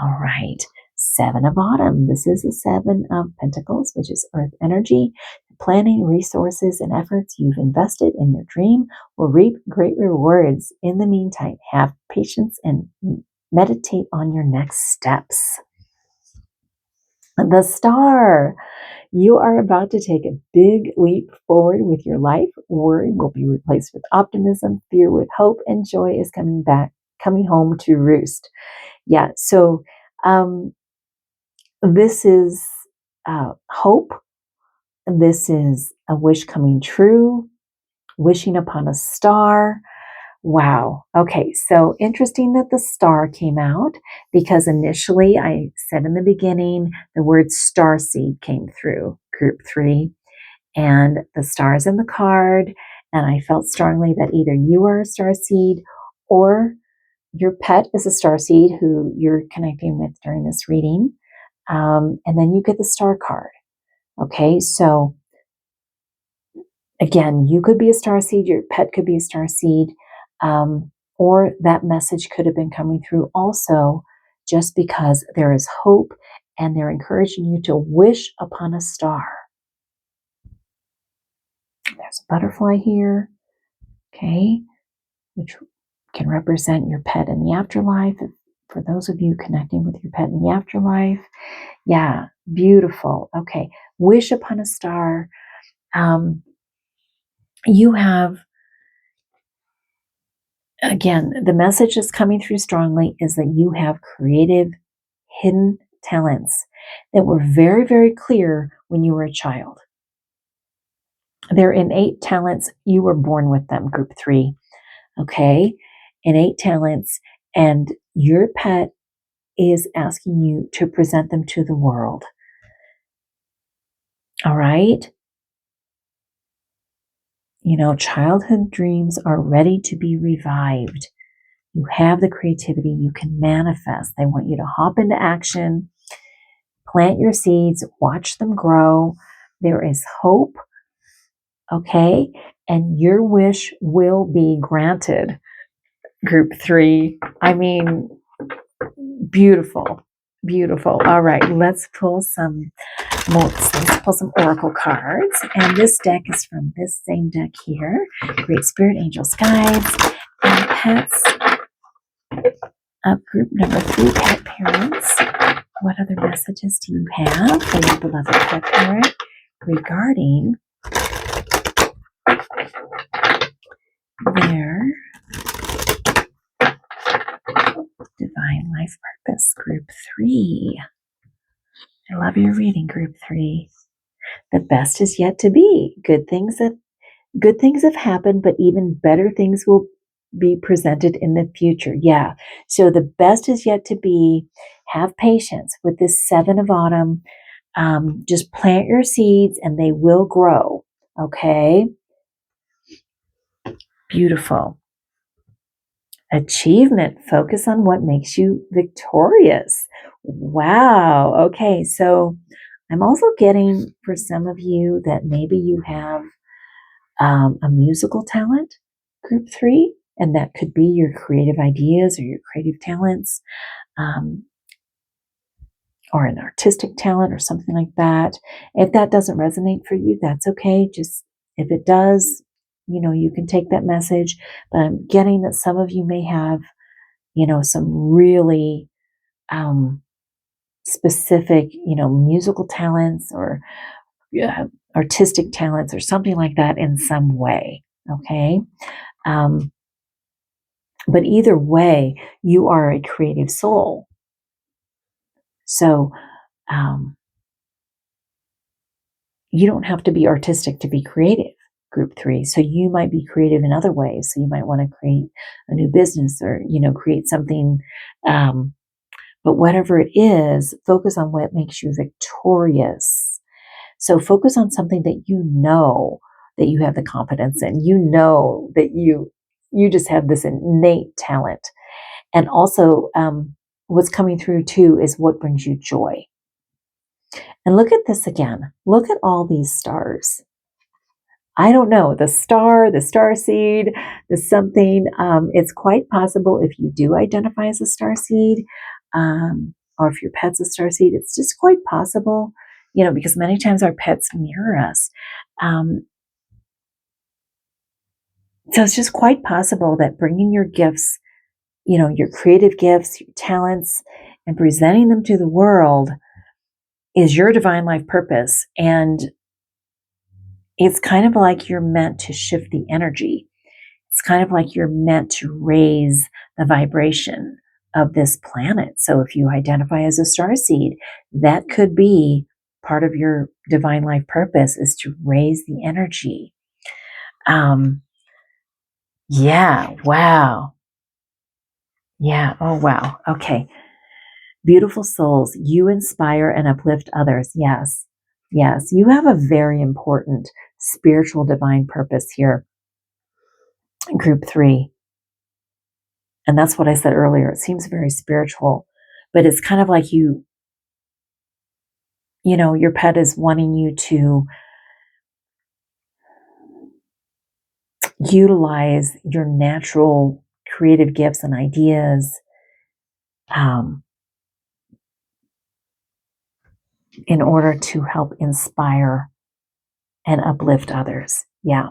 All right. Seven of Autumn. This is the Seven of Pentacles, which is Earth energy. Planning, resources, and efforts you've invested in your dream will reap great rewards. In the meantime, have patience and meditate on your next steps. The Star. You are about to take a big leap forward with your life. Worry will be replaced with optimism, fear with hope, and joy is coming home to roost. Yeah, so this is hope. This is a wish coming true, wishing upon a star. Wow. Okay, so interesting that the star came out because initially I said in the beginning the word starseed came through group 3 and the stars in the card. And I felt strongly that either you are a starseed or your pet is a starseed who you're connecting with during this reading. And then you get the star card. Okay, so again, you could be a starseed, your pet could be a starseed, or that message could have been coming through also just because there is hope and they're encouraging you to wish upon a star. There's a butterfly here, okay, which can represent your pet in the afterlife. For those of you connecting with your pet in the afterlife, yeah, beautiful. Okay, wish upon a star. You have, again, the message that's coming through strongly is that you have creative, hidden talents that were very, very clear when you were a child. They're innate talents. You were born with them, group 3. Okay, innate talents, and your pet is asking you to present them to the world. All right. You know, childhood dreams are ready to be revived. You have the creativity, you can manifest. They want you to hop into action, plant your seeds, watch them grow. There is hope, okay? And your wish will be granted. Group 3. I mean, beautiful, beautiful. All right, let's pull some oracle cards. And this deck is from this same deck here. Great Spirit, Angels, Guides, and Pets. Up group number 3, pet parents. What other messages do you have for your beloved pet parent regarding their divine life purpose? Group 3. I love your reading, group 3. The best is yet to be. Good things have happened, but even better things will be presented in the future. Yeah. So the best is yet to be. Have patience with this 7 of Autumn. Just plant your seeds and they will grow. Okay. Beautiful. Achievement. Focus on what makes you victorious. Wow. Okay. So I'm also getting for some of you that maybe you have a musical talent, group 3, and that could be your creative ideas or your creative talents, or an artistic talent or something like that. If that doesn't resonate for you, that's okay. Just if it does, you know, you can take that message. But I'm getting that some of you may have, you know, some really specific, you know, musical talents or artistic talents or something like that in some way. Okay. But either way, you are a creative soul. So you don't have to be artistic to be creative, group 3. So you might be creative in other ways. So you might want to create a new business or, you know, create something. But whatever it is, focus on what makes you victorious. So focus on something that you know that you have the confidence in. You know that you just have this innate talent. And also, what's coming through too is what brings you joy. And look at this again. Look at all these stars. I don't know, the star seed, the something. It's quite possible if you do identify as a star seed, or if your pet's a star seed, it's just quite possible, because many times our pets mirror us. So it's just quite possible that bringing your gifts, your creative gifts, your talents, and presenting them to the world is your divine life purpose. And it's kind of like you're meant to shift the energy. It's kind of like you're meant to raise the vibration of this planet. So if you identify as a starseed, that could be part of your divine life purpose, is to raise the energy. Yeah, wow. Yeah, oh wow. Okay. Beautiful souls, you inspire and uplift others. Yes. Yes, you have a very important spiritual divine purpose here. Group 3. And that's what I said earlier. It seems very spiritual, but it's kind of like your pet is wanting you to utilize your natural creative gifts and ideas, in order to help inspire and uplift others. Yeah.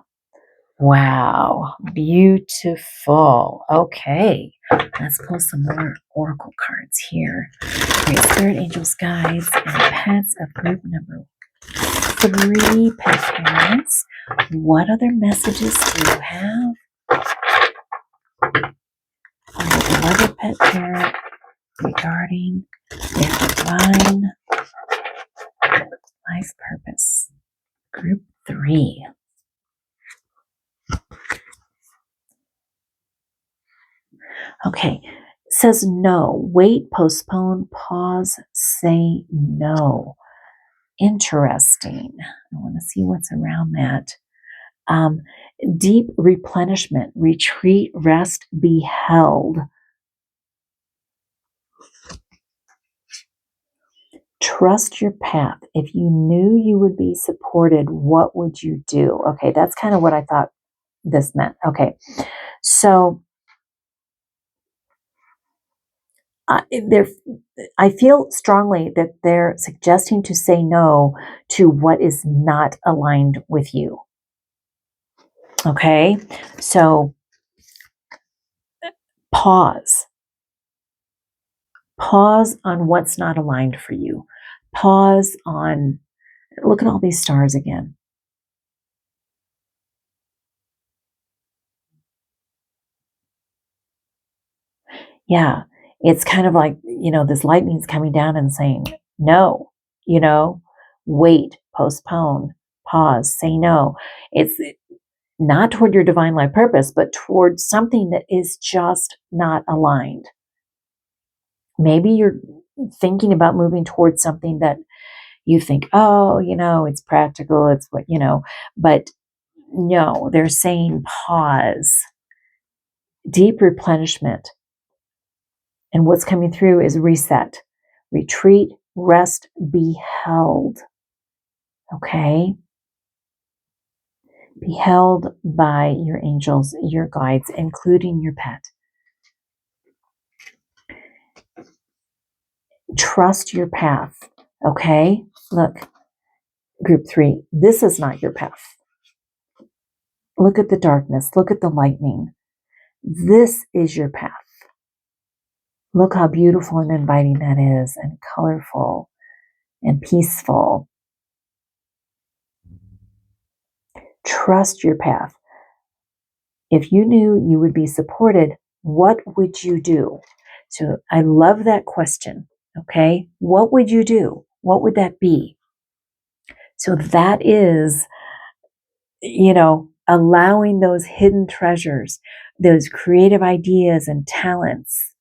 Wow. Beautiful. Okay. Let's pull some more oracle cards here. Great spirit angels, guides, and pets of group number 3, pet parents. What other messages do you have on the beloved pet parent regarding their divine life purpose? Group 3. Okay. It says no. Wait, postpone, pause, say no. Interesting. I want to see what's around that. Deep replenishment, retreat, rest, be held. Trust your path. If you knew you would be supported, what would you do? Okay, that's kind of what I thought this meant. Okay, so I feel strongly that they're suggesting to say no to what is not aligned with you. Okay, so pause. Pause on what's not aligned for you. Pause on, look at all these stars again. Yeah, it's kind of like, this lightning's coming down and saying, no, wait, postpone, pause, say no. It's not toward your divine life purpose, but towards something that is just not aligned. Maybe you're thinking about moving towards something that you think, oh, it's practical, it's what, but no, they're saying pause, deep replenishment. And what's coming through is reset, retreat, rest, be held. Okay? Be held by your angels, your guides, including your pet. Trust your path. Okay? Look, group 3, this is not your path. Look at the darkness. Look at the lightning. This is your path. Look how beautiful and inviting that is, and colorful and peaceful. Trust your path. If you knew you would be supported, what would you do? So I love that question. Okay. What would you do? What would that be? So that is, allowing those hidden treasures, those creative ideas and talents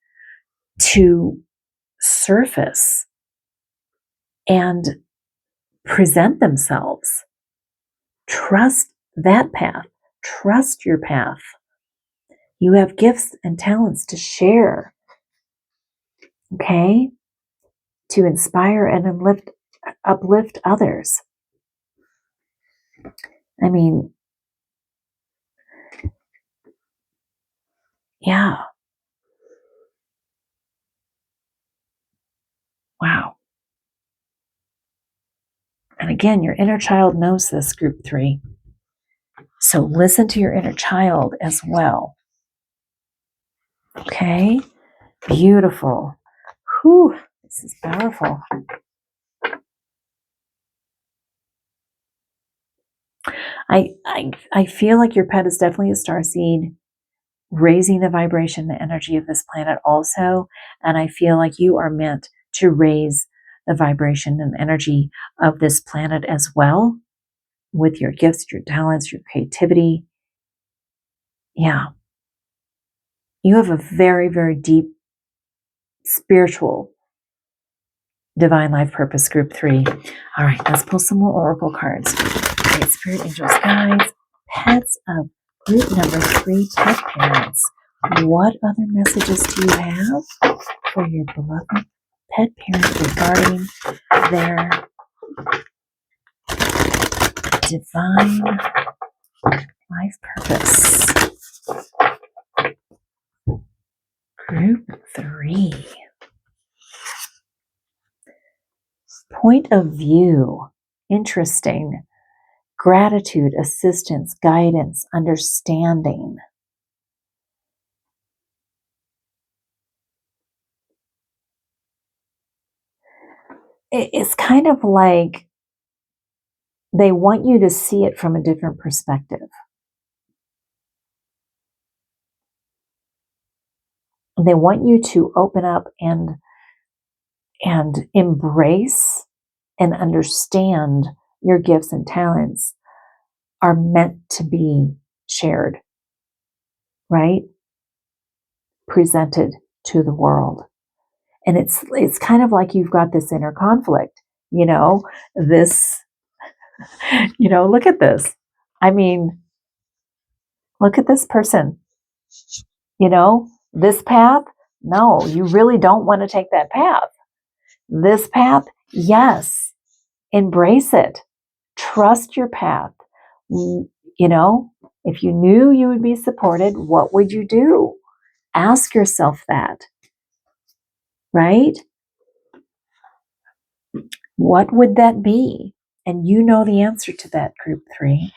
to surface and present themselves. Trust that path. Trust your path. You have gifts and talents to share. Okay? To inspire and uplift others. I mean, Yeah. Wow. And again, your inner child knows this, group 3. So listen to your inner child as well. Okay? Beautiful. Whew, this is powerful. I feel like your pet is definitely a starseed, raising the vibration, the energy of this planet also. And I feel like you are meant to raise the vibration and energy of this planet as well, with your gifts, your talents, your creativity. Yeah. You have a very, very deep spiritual divine life purpose, group 3. All right, let's pull some more oracle cards. Great spirit angels, guides, pets of group number 3, pet parents. What other messages do you have for your beloved pet parent regarding their divine life purpose? Group 3. Point of view. Interesting. Gratitude, assistance, guidance, understanding. It's kind of like they want you to see it from a different perspective. They want you to open up and embrace and understand your gifts and talents are meant to be shared, right? Presented to the world. And it's kind of like you've got this inner conflict, this, look at this. I mean, look at this person, this path. No, you really don't want to take that path. This path, yes, embrace it. Trust your path. If you knew you would be supported, what would you do? Ask yourself that, right? What would that be? And you know the answer to that, group 3.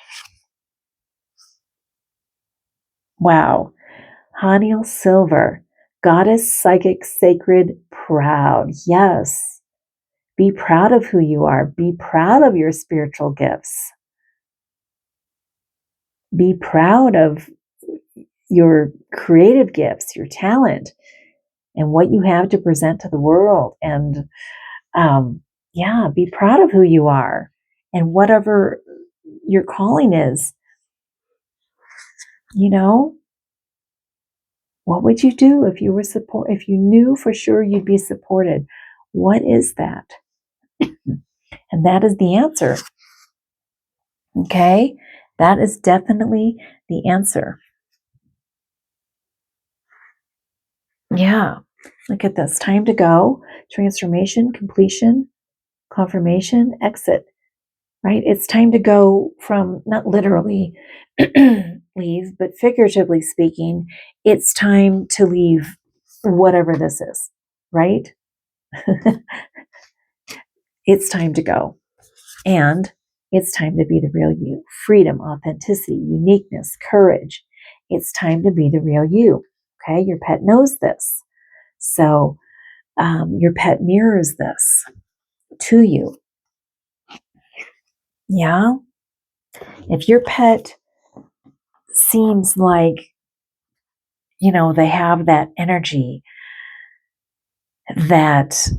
Wow. Haniel Silver, goddess, psychic, sacred, proud. Yes. Be proud of who you are. Be proud of your spiritual gifts. Be proud of your creative gifts, your talent, and what you have to present to the world. And be proud of who you are and whatever your calling is. What would you do if you were if you knew for sure you'd be supported? What is that? And that is the answer. Okay? That is definitely the answer. Yeah. Look at this. Time to go. Transformation, completion, confirmation, exit. Right? It's time to go from, not literally leave, but figuratively speaking, it's time to leave whatever this is, right? It's time to go. And it's time to be the real you. Freedom, authenticity, uniqueness, courage. It's time to be the real you. Okay? Your pet knows this. So your pet mirrors this to you. Yeah? If your pet seems like, they have that energy that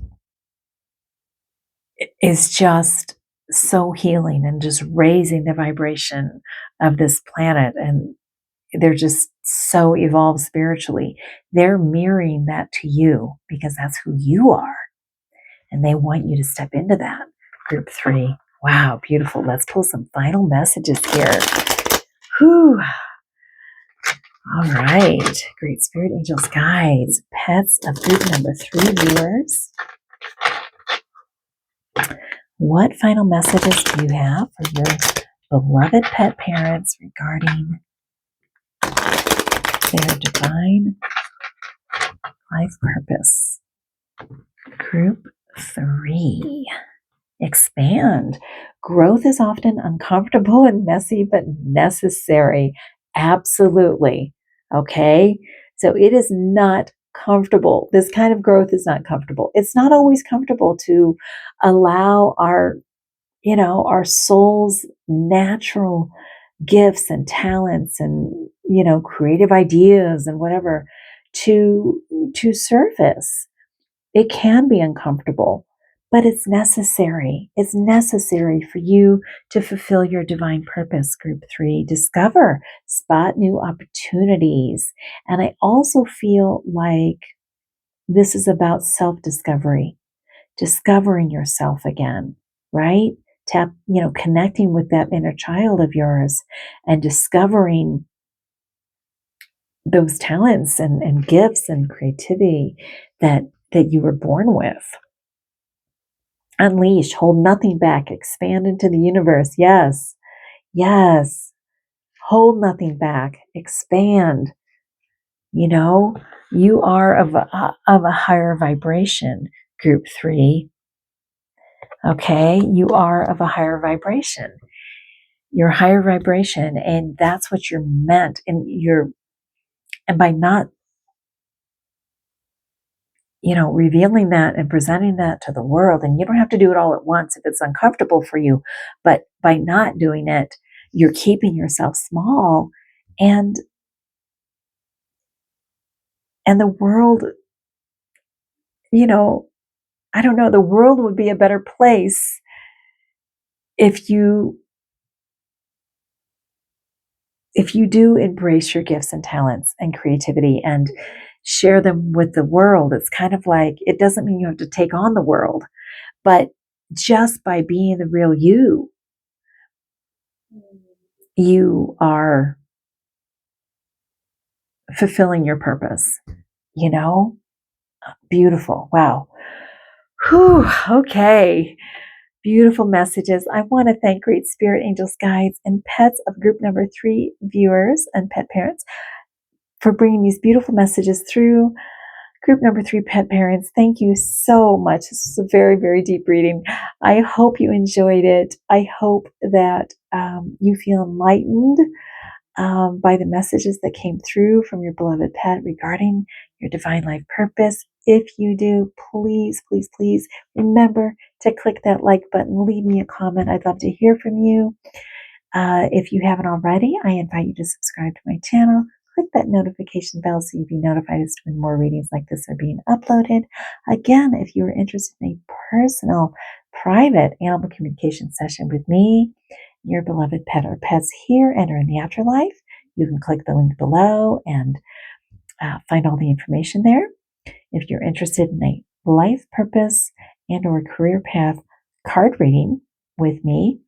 is just so healing and just raising the vibration of this planet, and they're just so evolved spiritually, they're mirroring that to you because that's who you are. And they want you to step into that. Group 3. Wow, beautiful. Let's pull some final messages here. Whew. All right. Great spirit angels, guides, pets of group number 3 viewers. What final messages do you have for your beloved pet parents regarding their divine life purpose. Group 3. Expand. Growth is often uncomfortable and messy, but necessary. Absolutely. Okay? So it is not comfortable. This kind of growth is not comfortable. It's not always comfortable to allow our soul's natural gifts and talents and, creative ideas and whatever to surface. It can be uncomfortable, but it's necessary. It's necessary for you to fulfill your divine purpose. Group 3, discover, spot new opportunities. And I also feel like this is about self-discovery, discovering yourself again, right? Connecting with that inner child of yours and discovering those talents and gifts and creativity that you were born with. Unleash, hold nothing back, expand into the universe. Yes, yes. Hold nothing back, expand. You are of a higher vibration, group 3. Okay, you are of a higher vibration. You're higher vibration, and that's what you're meant. And by not revealing that and presenting that to the world. And you don't have to do it all at once if it's uncomfortable for you. But by not doing it, you're keeping yourself small. And the world, I don't know, the world would be a better place if you do embrace your gifts and talents and creativity and share them with the world. It's kind of like, it doesn't mean you have to take on the world, but just by being the real you are fulfilling your purpose, Beautiful. Wow. Whew. Okay. Beautiful messages. I want to thank Great Spirit Angels, Guides, and Pets of group number 3 viewers and pet parents for bringing these beautiful messages through. Group number 3 pet parents, thank you so much. This was a very, very deep reading. I hope you enjoyed it. I hope that you feel enlightened by the messages that came through from your beloved pet regarding your divine life purpose. If you do, please, please, please remember to click that like button. Leave me a comment. I'd love to hear from you. If you haven't already, I invite you to subscribe to my channel. Click that notification bell so you'll be notified as to when more readings like this are being uploaded. Again, if you are interested in a personal, private animal communication session with me, your beloved pet or pets here and or in the afterlife, you can click the link below and find all the information there. If you're interested in a life purpose and or career path card reading with me,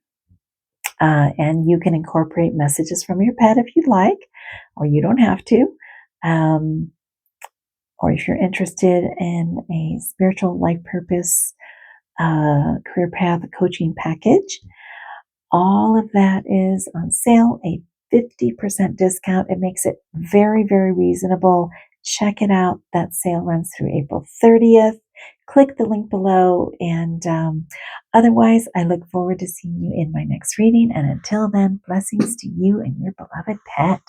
and you can incorporate messages from your pet if you'd like, or you don't have to. Or if you're interested in a spiritual life purpose career path coaching package, all of that is on sale, a 50% discount. It makes it very, very reasonable. Check it out. That sale runs through April 30th. Click the link below. And otherwise, I look forward to seeing you in my next reading. And until then, blessings to you and your beloved pet.